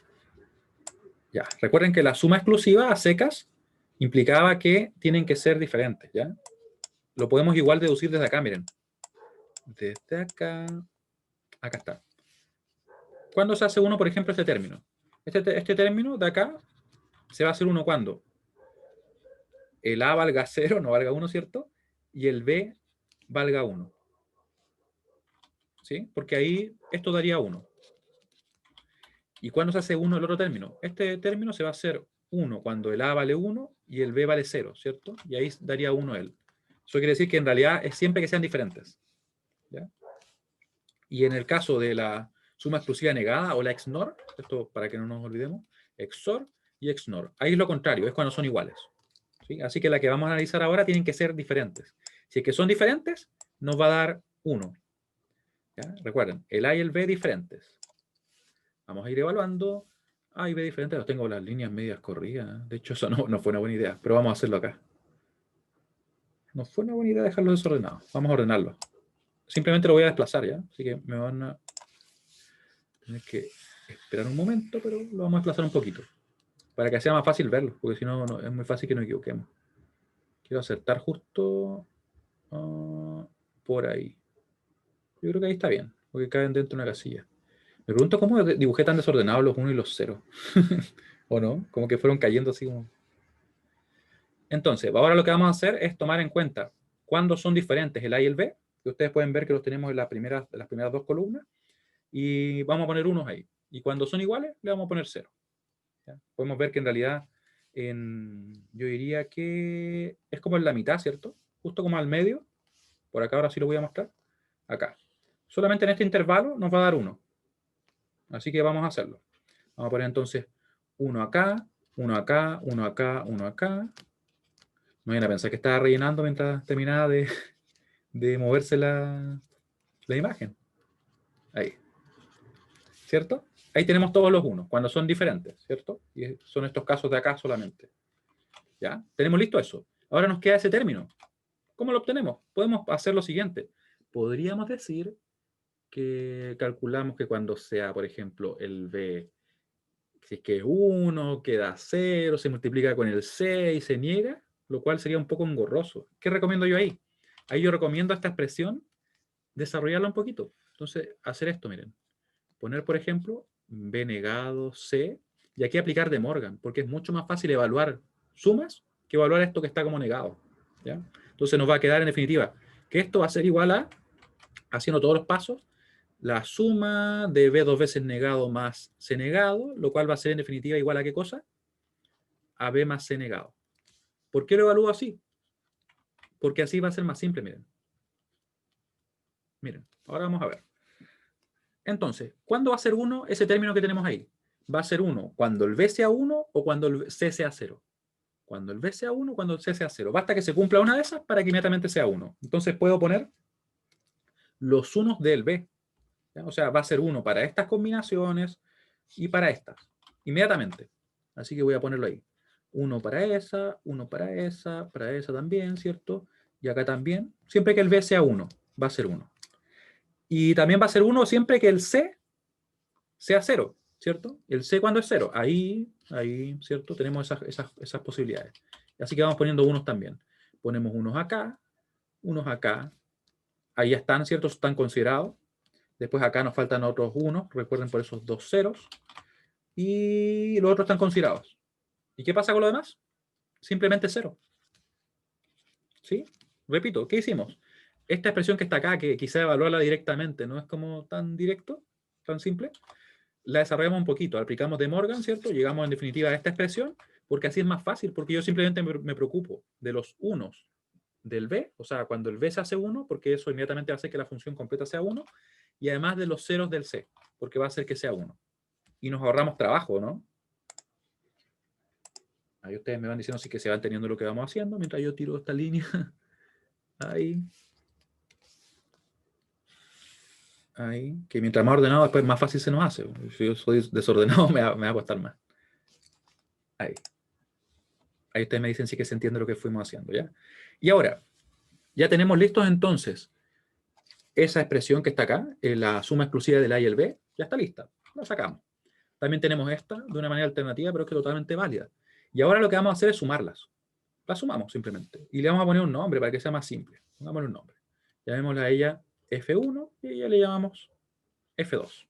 Ya, recuerden que la suma exclusiva a secas implicaba que tienen que ser diferentes, ¿ya? Lo podemos igual deducir desde acá, miren. Desde acá, acá está. ¿Cuándo se hace 1, por ejemplo, este término? Este término de acá se va a hacer 1 ¿cuándo? El A valga 0, no valga 1, ¿cierto? Y el B valga 1. ¿Sí? Porque ahí esto daría 1. ¿Y cuándo se hace 1 el otro término? Este término se va a hacer 1 cuando el A vale 1 y el B vale 0, ¿cierto? Y ahí daría 1 él. Eso quiere decir que en realidad es siempre que sean diferentes. ¿Ya? Y en el caso de la suma exclusiva negada o la XNOR, esto para que no nos olvidemos, XOR y XNOR. Ahí es lo contrario, es cuando son iguales. ¿Sí? Así que la que vamos a analizar ahora tienen que ser diferentes. Si es que son diferentes, nos va a dar 1. ¿Ya? Recuerden, el A y el B diferentes. Vamos a ir evaluando. A y B diferentes, los tengo las líneas medias corridas. De hecho, eso no fue una buena idea, pero vamos a hacerlo acá. No fue una buena idea dejarlo desordenado. Vamos a ordenarlo. Simplemente lo voy a desplazar, ¿ya? Así que me van a tener que esperar un momento, pero lo vamos a desplazar un poquito. Para que sea más fácil verlo, porque si no, es muy fácil que nos equivoquemos. Quiero acertar justo por ahí. Yo creo que ahí está bien, porque caen dentro de una casilla. Me pregunto cómo dibujé tan desordenados los 1 y los 0. ¿O no? Como que fueron cayendo así como... Entonces, ahora lo que vamos a hacer es tomar en cuenta cuándo son diferentes el A y el B, que ustedes pueden ver que los tenemos en las primeras 2 columnas, y vamos a poner unos ahí. Y cuando son iguales, le vamos a poner 0. ¿Ya? Podemos ver que en realidad, yo diría que es como en la mitad, ¿cierto? Justo como al medio. Por acá ahora sí lo voy a mostrar. Acá. Solamente en este intervalo nos va a dar 1. Así que vamos a hacerlo. Vamos a poner entonces 1 acá, 1 acá, 1 acá, 1 acá. No vayan a pensar que estaba rellenando mientras terminaba de moverse la imagen. Ahí. ¿Cierto? Ahí tenemos todos los 1, cuando son diferentes, ¿cierto? Y son estos casos de acá solamente. ¿Ya? Tenemos listo eso. Ahora nos queda ese término. ¿Cómo lo obtenemos? Podemos hacer lo siguiente. Podríamos decir que calculamos que cuando sea, por ejemplo, el B Si es que 1 queda 0, se multiplica con el c y se niega, lo cual sería un poco engorroso. ¿Qué recomiendo yo ahí? Ahí yo recomiendo esta expresión desarrollarla un poquito. Entonces, hacer esto, miren. Poner, por ejemplo, b negado c, y aquí aplicar De Morgan, porque es mucho más fácil evaluar sumas que evaluar esto que está como negado. ¿Ya? Entonces nos va a quedar en definitiva que esto va a ser igual a, haciendo todos los pasos, la suma de b dos veces negado más c negado, lo cual va a ser en definitiva igual a ¿qué cosa? A b más c negado. ¿Por qué lo evalúo así? Porque así va a ser más simple, miren. Miren, ahora vamos a ver. Entonces, ¿cuándo va a ser 1 ese término que tenemos ahí? ¿Va a ser 1 cuando el b sea 1 o cuando el c sea 0? Cuando el b sea 1 o cuando el c sea 0. Basta que se cumpla una de esas para que inmediatamente sea 1. Entonces puedo poner los unos del b. ¿Ya? O sea, va a ser 1 para estas combinaciones y para estas. Inmediatamente. Así que voy a ponerlo ahí. 1 para esa, 1 para esa también, ¿cierto? Y acá también. Siempre que el b sea 1, va a ser 1. Y también va a ser 1 siempre que el c sea 0, ¿cierto? El c cuando es 0. Ahí, ¿cierto? Tenemos esas posibilidades. Así que vamos poniendo unos también. Ponemos unos acá, unos acá. Ahí ya están, ¿cierto? Están considerados. Después acá nos faltan otros unos. Recuerden por esos dos ceros. Y los otros están considerados. ¿Y qué pasa con lo demás? Simplemente 0. ¿Sí? Repito, ¿qué hicimos? Esta expresión que está acá, que quizá evaluarla directamente, no es como tan directo, tan simple, la desarrollamos un poquito, aplicamos De Morgan, ¿cierto? Llegamos en definitiva a esta expresión, porque así es más fácil, porque yo simplemente me preocupo de los unos del b, o sea, cuando el b se hace 1, porque eso inmediatamente va a hacer que la función completa sea 1, y además de los ceros del c, porque va a hacer que sea 1. Y nos ahorramos trabajo, ¿no? Ahí ustedes me van diciendo si que se van teniendo lo que vamos haciendo, mientras yo tiro esta línea. Ahí. Ahí. Que mientras más ordenado, después más fácil se nos hace. Si yo soy desordenado, me va a costar más. Ahí. Ahí ustedes me dicen si que se entiende lo que fuimos haciendo, ¿ya? Y ahora, ya tenemos listos entonces esa expresión que está acá, la suma exclusiva del A y el B, ya está lista. La sacamos. También tenemos esta de una manera alternativa, pero que es totalmente válida. Y ahora lo que vamos a hacer es sumarlas. Las sumamos simplemente. Y le vamos a poner un nombre para que sea más simple. Pongámosle un nombre. Llamémosla a ella F1 y a ella le llamamos F2.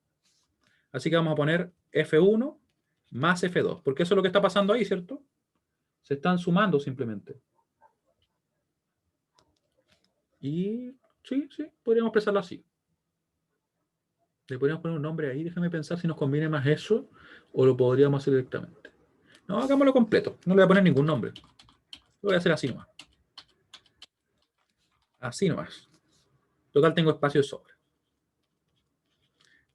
Así que vamos a poner F1 más F2, porque eso es lo que está pasando ahí, ¿cierto? Se están sumando simplemente. Y sí, podríamos expresarlo así. Le podríamos poner un nombre ahí, déjame pensar si nos conviene más eso o lo podríamos hacer directamente. No, hagámoslo completo, no le voy a poner ningún nombre. Lo voy a hacer así nomás. Así nomás. Total, tengo espacio de sobra.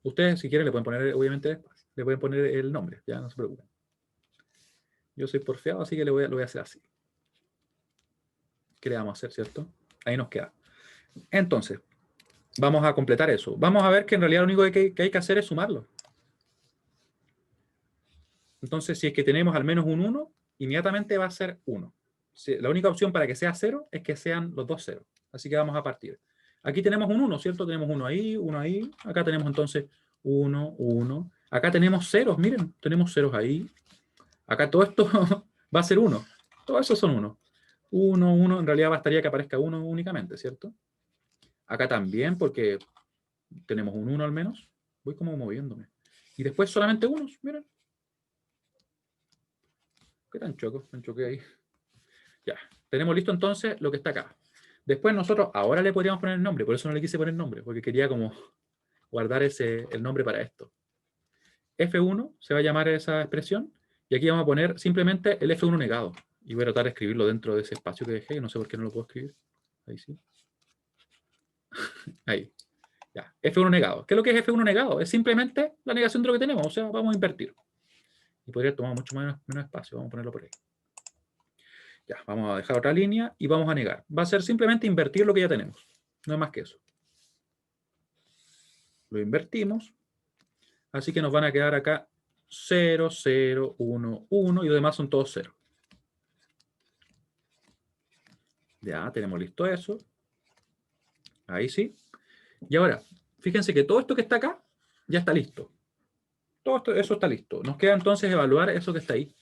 Ustedes, si quieren, le pueden poner, obviamente, le pueden poner el nombre, ya no se preocupen. Yo soy porfiado, así que lo voy a hacer así. ¿Qué le vamos a hacer, cierto? Ahí nos queda. Entonces, vamos a completar eso. Vamos a ver que en realidad lo único que hay que hacer es sumarlo. Entonces, si es que tenemos al menos un 1, inmediatamente va a ser 1. La única opción para que sea 0 es que sean los dos 0. Así que vamos a partir. Aquí tenemos un 1, ¿cierto? Tenemos uno ahí, uno ahí. Acá tenemos entonces 1, 1. Acá tenemos ceros, miren, tenemos ceros ahí. Acá todo esto va a ser 1. Todo eso son 1. 1, 1, en realidad bastaría que aparezca 1 únicamente, ¿cierto? Acá también, porque tenemos un 1 al menos. Voy como moviéndome. Y después solamente unos, miren. ¿Qué tan choco? Me choqué ahí. Ya, tenemos listo entonces lo que está acá. Después nosotros ahora le podríamos poner el nombre, por eso no le quise poner nombre, porque quería como guardar el nombre para esto. F1 se va a llamar esa expresión, y aquí vamos a poner simplemente el F1 negado. Y voy a tratar de escribirlo dentro de ese espacio que dejé, y no sé por qué no lo puedo escribir. Ahí sí. Ahí. Ya, F1 negado. ¿Qué es lo que es F1 negado? Es simplemente la negación de lo que tenemos, o sea, vamos a invertir. Y podría tomar mucho menos espacio, vamos a ponerlo por ahí. Ya, vamos a dejar otra línea y vamos a negar. Va a ser simplemente invertir lo que ya tenemos. No es más que eso. Lo invertimos. Así que nos van a quedar acá 0, 0, 1, 1 y los demás son todos 0. Ya, tenemos listo eso. Ahí sí. Y ahora, fíjense que todo esto que está acá ya está listo. Todo esto, eso está listo. Nos queda entonces evaluar eso que está ahí.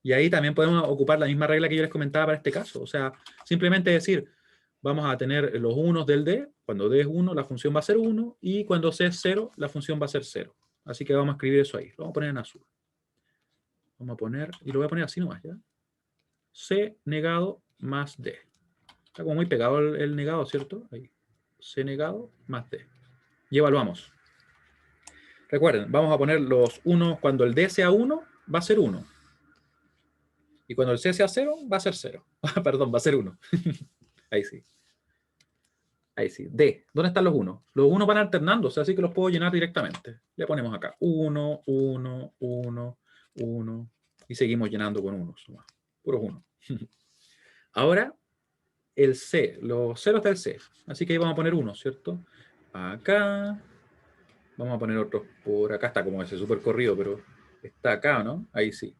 Y ahí también podemos ocupar la misma regla que yo les comentaba para este caso. O sea, simplemente decir, vamos a tener los unos del D. Cuando D es 1, la función va a ser 1. Y cuando C es 0, la función va a ser 0. Así que vamos a escribir eso ahí. Lo vamos a poner en azul. Vamos a poner, y lo voy a poner así nomás, ¿ya? C negado más D. Está como muy pegado el negado, ¿cierto? Ahí. C negado más D. Y evaluamos. Recuerden, vamos a poner los 1, cuando el D sea 1, va a ser 1. Y cuando el C sea 0, va a ser 0. Perdón, va a ser 1. Ahí sí. Ahí sí. D. ¿Dónde están los 1? Los 1 van alternando, o sea, así que los puedo llenar directamente. Le ponemos acá 1, 1, 1, 1. Y seguimos llenando con 1. Puros 1. Ahora, el C. Los ceros del C. Así que ahí vamos a poner 1, ¿cierto? Acá. Vamos a poner otros por acá. Está como ese súper corrido, pero está acá, ¿no? Ahí sí.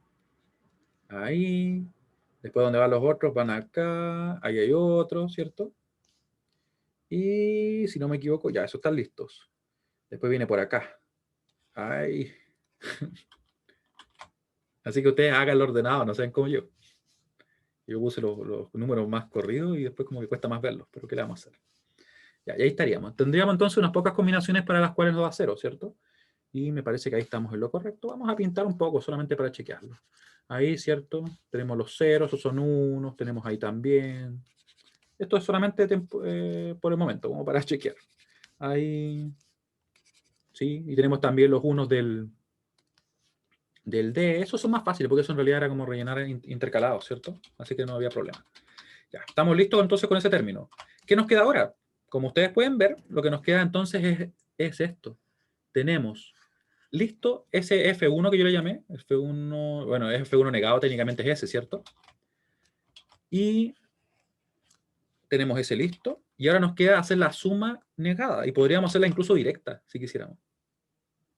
Ahí. Después donde van los otros, van acá. Ahí hay otros, ¿cierto? Y si no me equivoco, ya, esos están listos. Después viene por acá. Ahí. Así que ustedes hagan el ordenado, no sean como yo. Yo puse los números más corridos y después como que cuesta más verlos. Pero ¿qué le vamos a hacer? Ya, y ahí estaríamos. Tendríamos entonces unas pocas combinaciones para las cuales nos da 0, ¿cierto? Y me parece que ahí estamos en lo correcto. Vamos a pintar un poco solamente para chequearlo. Ahí, ¿cierto? Tenemos los ceros, esos son unos. Tenemos ahí también. Esto es solamente por el momento, como para chequear. Ahí. Sí, y tenemos también los unos del D. Esos son más fáciles porque eso en realidad era como rellenar intercalados, ¿cierto? Así que no había problema. Ya, estamos listos entonces con ese término. ¿Qué nos queda ahora? Como ustedes pueden ver, lo que nos queda entonces es esto. Tenemos listo ese F1 que yo le llamé. F1, bueno, F1 negado técnicamente es ese, ¿cierto? Y tenemos ese listo. Y ahora nos queda hacer la suma negada. Y podríamos hacerla incluso directa, si quisiéramos.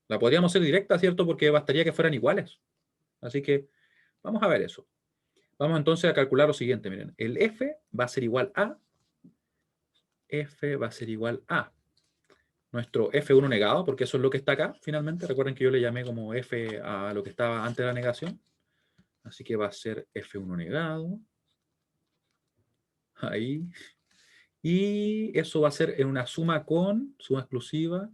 La podríamos hacer directa, ¿cierto? Porque bastaría que fueran iguales. Así que vamos a ver eso. Vamos entonces a calcular lo siguiente. Miren, el F va a ser igual a... F va a ser igual a nuestro F1 negado, porque eso es lo que está acá, finalmente. Recuerden que yo le llamé como F a lo que estaba antes de la negación. Así que va a ser F1 negado. Ahí. Y eso va a ser en una suma exclusiva,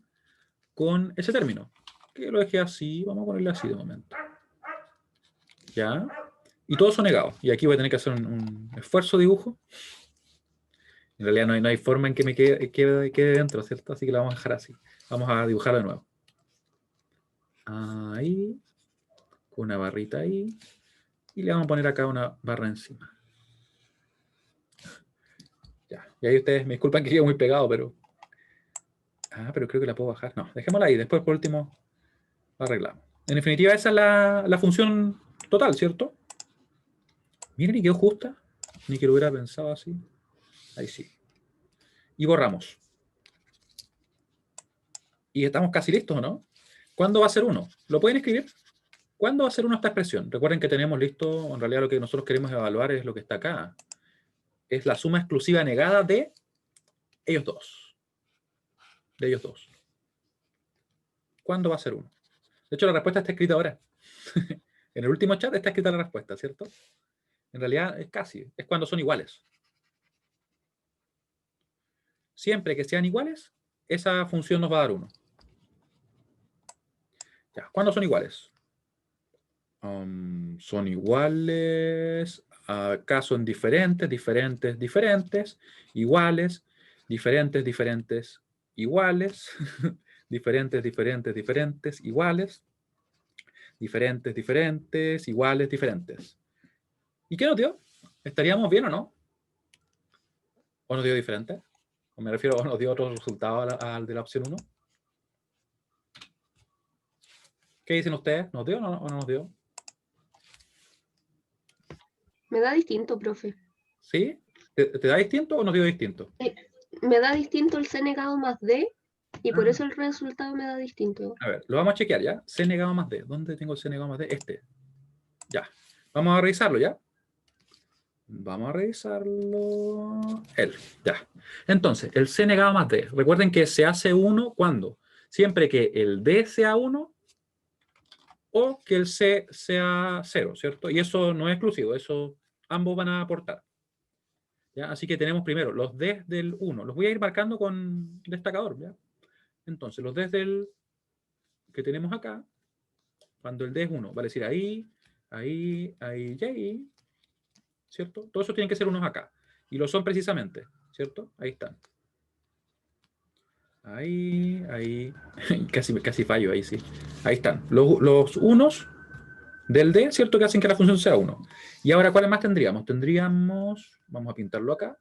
con ese término. Que lo dejé así, vamos a ponerle así de momento. ¿Ya? Y todos son negados. Y aquí voy a tener que hacer un esfuerzo de dibujo. En realidad no hay forma en que me quede dentro, ¿cierto? Así que lo vamos a dejar así. Vamos a dibujarlo de nuevo. Ahí. Con una barrita ahí. Y le vamos a poner acá una barra encima. Ya. Y ahí ustedes me disculpan que quede muy pegado, pero... Ah, pero creo que la puedo bajar. No, dejémosla ahí. Después, por último, la arreglamos. En definitiva, esa es la función total, ¿cierto? Miren, y quedó justa. Ni que lo hubiera pensado así. Ahí sí. Y borramos. Y estamos casi listos, ¿o no? ¿Cuándo va a ser 1? ¿Lo pueden escribir? ¿Cuándo va a ser 1 esta expresión? Recuerden que tenemos listo, en realidad lo que nosotros queremos evaluar es lo que está acá. Es la suma exclusiva negada de ellos dos. De ellos dos. ¿Cuándo va a ser 1? De hecho, la respuesta está escrita ahora. En el último chat está escrita la respuesta, ¿cierto? En realidad es casi. Es cuando son iguales. Siempre que sean iguales, esa función nos va a dar 1. Ya, ¿cuándo son iguales? Son iguales. Acá son diferentes, diferentes, diferentes. Iguales, diferentes, diferentes, iguales. Diferentes, diferentes, diferentes, iguales. Diferentes, diferentes, iguales, diferentes. ¿Y qué nos dio? ¿Estaríamos bien o no? ¿O nos dio diferente? ¿O me refiero a nos dio otro resultado al de la opción 1? ¿Qué dicen ustedes? ¿Nos dio o no nos dio? Me da distinto, profe. ¿Sí? ¿Te da distinto o nos dio distinto? Me da distinto el C negado más D y por eso el resultado me da distinto. A ver, lo vamos a chequear ya. C negado más D. ¿Dónde tengo el C negado más D? Este. Ya. Vamos a revisarlo ya. Vamos a revisarlo. Ya. Entonces, el C negado más D. Recuerden que se hace 1 ¿cuándo? Siempre que el D sea 1 o que el C sea 0, ¿cierto? Y eso no es exclusivo, eso ambos van a aportar. ¿Ya? Así que tenemos primero los D del 1. Los voy a ir marcando con destacador. ¿Ya? Entonces, los D del que tenemos acá, cuando el D es 1, vale decir ahí, ahí, ahí y ahí, ¿cierto? Todos esos tienen que ser unos acá. Y lo son precisamente, ¿cierto? Ahí están. Ahí, ahí, casi fallo ahí, sí. Ahí están. Los unos del D, ¿cierto? Que hacen que la función sea 1. Y ahora, ¿cuáles más tendríamos? Tendríamos, vamos a pintarlo acá,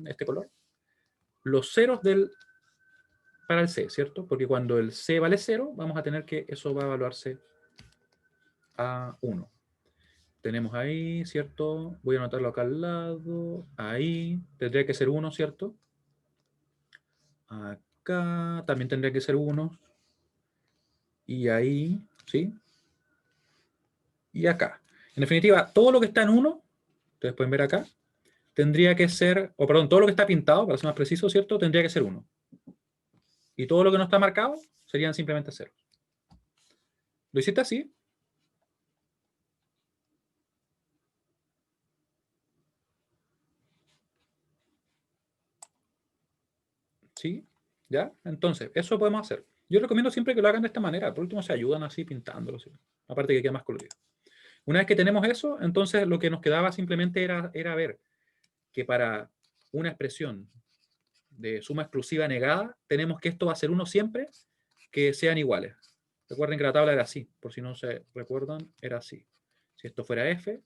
este color. Los ceros para el C, ¿cierto? Porque cuando el C vale 0, vamos a tener que eso va a evaluarse a 1. Tenemos ahí, ¿cierto? Voy a anotarlo acá al lado. Ahí tendría que ser 1, ¿cierto? Acá también tendría que ser 1. Y ahí, ¿sí? Y acá. En definitiva, todo lo que está en 1, ustedes pueden ver acá, tendría que ser, o perdón, todo lo que está pintado, para ser más preciso, ¿cierto? Tendría que ser 1. Y todo lo que no está marcado serían simplemente 0. ¿Lo hiciste así? ¿Sí? ¿Ya? Entonces, eso podemos hacer. Yo recomiendo siempre que lo hagan de esta manera. Por último, se ayudan así pintándolo. ¿Sí? Aparte que queda más colorido. Una vez que tenemos eso, entonces lo que nos quedaba simplemente era ver que para una expresión de suma exclusiva negada, tenemos que esto va a ser 1 siempre que sean iguales. Recuerden que la tabla era así. Por si no se recuerdan, era así. Si esto fuera f,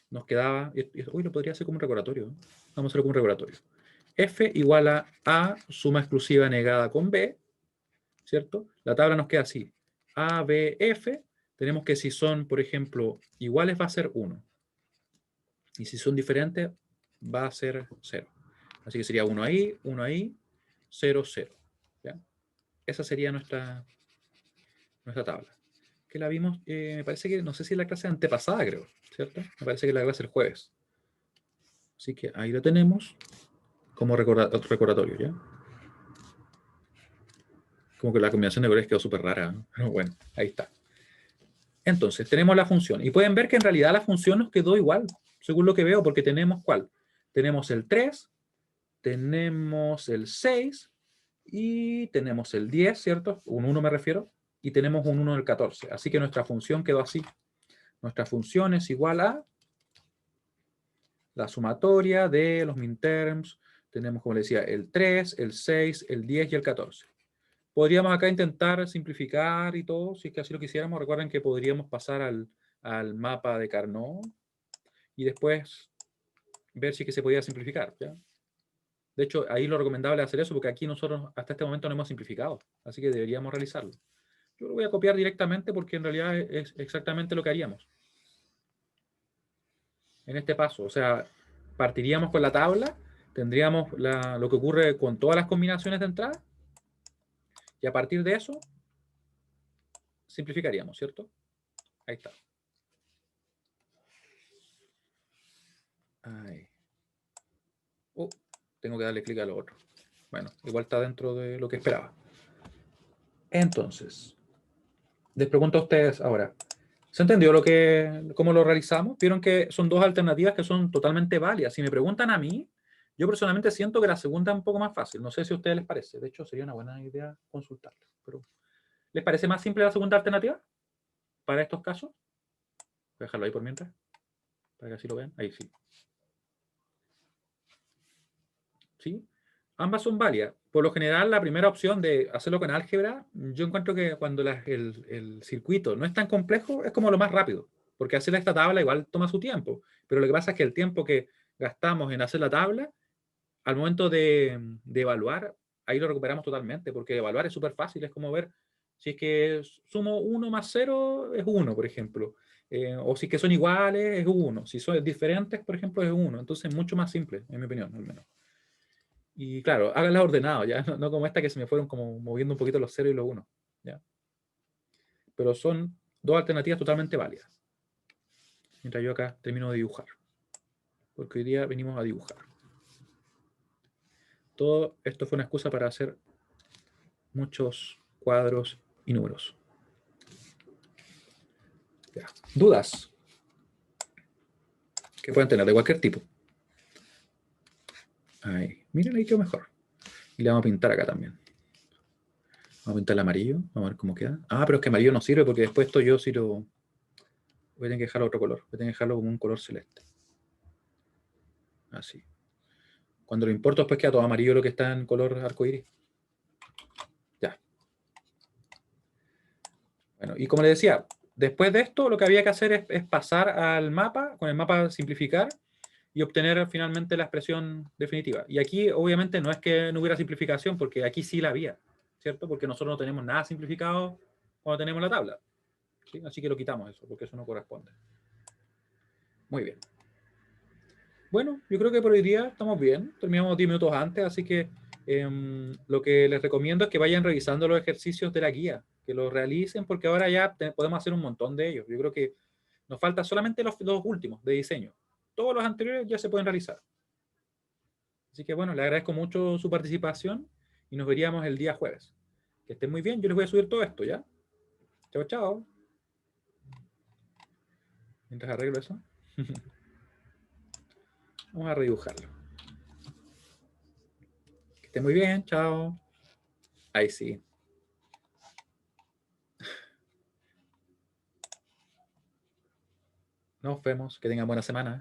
nos quedaba... Uy, lo podría hacer como un recordatorio. ¿Eh? Vamos a hacerlo como un recordatorio. F igual a suma exclusiva negada con B, ¿cierto? La tabla nos queda así. A, B, F. Tenemos que si son, por ejemplo, iguales va a ser 1. Y si son diferentes va a ser 0. Así que sería 1 ahí, 0, 0. ¿Ya? Esa sería nuestra tabla. Que la vimos, me parece que, no sé si es la clase antepasada, creo, ¿cierto? Me parece que es la clase del jueves. Así que ahí lo tenemos como recordatorio, ¿ya? Como que la combinación de colores quedó súper rara, ¿no? Pero bueno, ahí está. Entonces, tenemos la función. Y pueden ver que en realidad la función nos quedó igual, según lo que veo, porque tenemos ¿cuál? Tenemos el 3, tenemos el 6 y tenemos el 10, ¿cierto? Un 1 me refiero. Y tenemos un 1 del 14. Así que nuestra función quedó así. Nuestra función es igual a la sumatoria de los minterms. Tenemos, como les decía, el 3, el 6, el 10 y el 14. Podríamos acá intentar simplificar y todo, si es que así lo quisiéramos. Recuerden que podríamos pasar al mapa de Carnot y después ver si es que se podía simplificar, ¿ya? De hecho, ahí lo recomendable es hacer eso, porque aquí nosotros hasta este momento no hemos simplificado, así que deberíamos realizarlo. Yo lo voy a copiar directamente porque en realidad es exactamente lo que haríamos en este paso. O sea, partiríamos con la tabla, tendríamos lo que ocurre con todas las combinaciones de entrada, y a partir de eso, simplificaríamos, ¿cierto? Ahí está. Ahí. Tengo que darle clic a lo otro. Bueno, igual está dentro de lo que esperaba. Entonces, les pregunto a ustedes ahora, ¿se entendió cómo lo realizamos? Vieron que son dos alternativas que son totalmente válidas. Si me preguntan a mí, yo personalmente siento que la segunda es un poco más fácil. No sé si a ustedes les parece. De hecho, sería una buena idea consultarla. Pero, ¿les parece más simple la segunda alternativa para estos casos? Voy a dejarlo ahí por mientras, para que así lo vean. Ahí sí. ¿Sí? Ambas son válidas. Por lo general, la primera opción de hacerlo con álgebra, yo encuentro que cuando el circuito no es tan complejo, es como lo más rápido. Porque hacer esta tabla igual toma su tiempo. Pero lo que pasa es que el tiempo que gastamos en hacer la tabla, al momento de evaluar, ahí lo recuperamos totalmente. Porque evaluar es súper fácil. Es como ver si es que sumo 1 más 0 es 1, por ejemplo. O si es que son iguales, es 1. Si son diferentes, por ejemplo, es 1. Entonces es mucho más simple, en mi opinión, al menos. Y claro, háganlas ordenado, ¿ya? No como esta que se me fueron como moviendo un poquito los 0 y los 1, ¿ya? Pero son dos alternativas totalmente válidas. Mientras yo acá termino de dibujar. Porque hoy día venimos a dibujar. Todo esto fue una excusa para hacer muchos cuadros y números. Ya. ¿Dudas? Que pueden tener de cualquier tipo. Ahí. Miren, ahí quedó mejor. Y le vamos a pintar acá también. Vamos a pintar el amarillo. Vamos a ver cómo queda. Ah, pero es que amarillo no sirve porque después esto yo si lo... Voy a tener que dejarlo otro color. Voy a tener que dejarlo como un color celeste. Así. Cuando lo importo después queda todo amarillo lo que está en color arcoíris. Ya. Bueno, y como les decía, después de esto lo que había que hacer es pasar al mapa, con el mapa simplificar y obtener finalmente la expresión definitiva. Y aquí obviamente no es que no hubiera simplificación, porque aquí sí la había, ¿cierto? Porque nosotros no tenemos nada simplificado cuando tenemos la tabla. ¿Sí? Así que lo quitamos eso, porque eso no corresponde. Muy bien. Bueno, yo creo que por hoy día estamos bien. Terminamos 10 minutos antes, así que lo que les recomiendo es que vayan revisando los ejercicios de la guía, que los realicen, porque ahora ya podemos hacer un montón de ellos. Yo creo que nos falta solamente los últimos de diseño. Todos los anteriores ya se pueden realizar. Así que bueno, les agradezco mucho su participación y nos veríamos el día jueves. Que estén muy bien, yo les voy a subir todo esto, ¿ya? Chao, chao. Mientras arreglo eso. Vamos a redibujarlo. Que estén muy bien, chao. Ahí sí. Nos vemos, que tengan buena semana.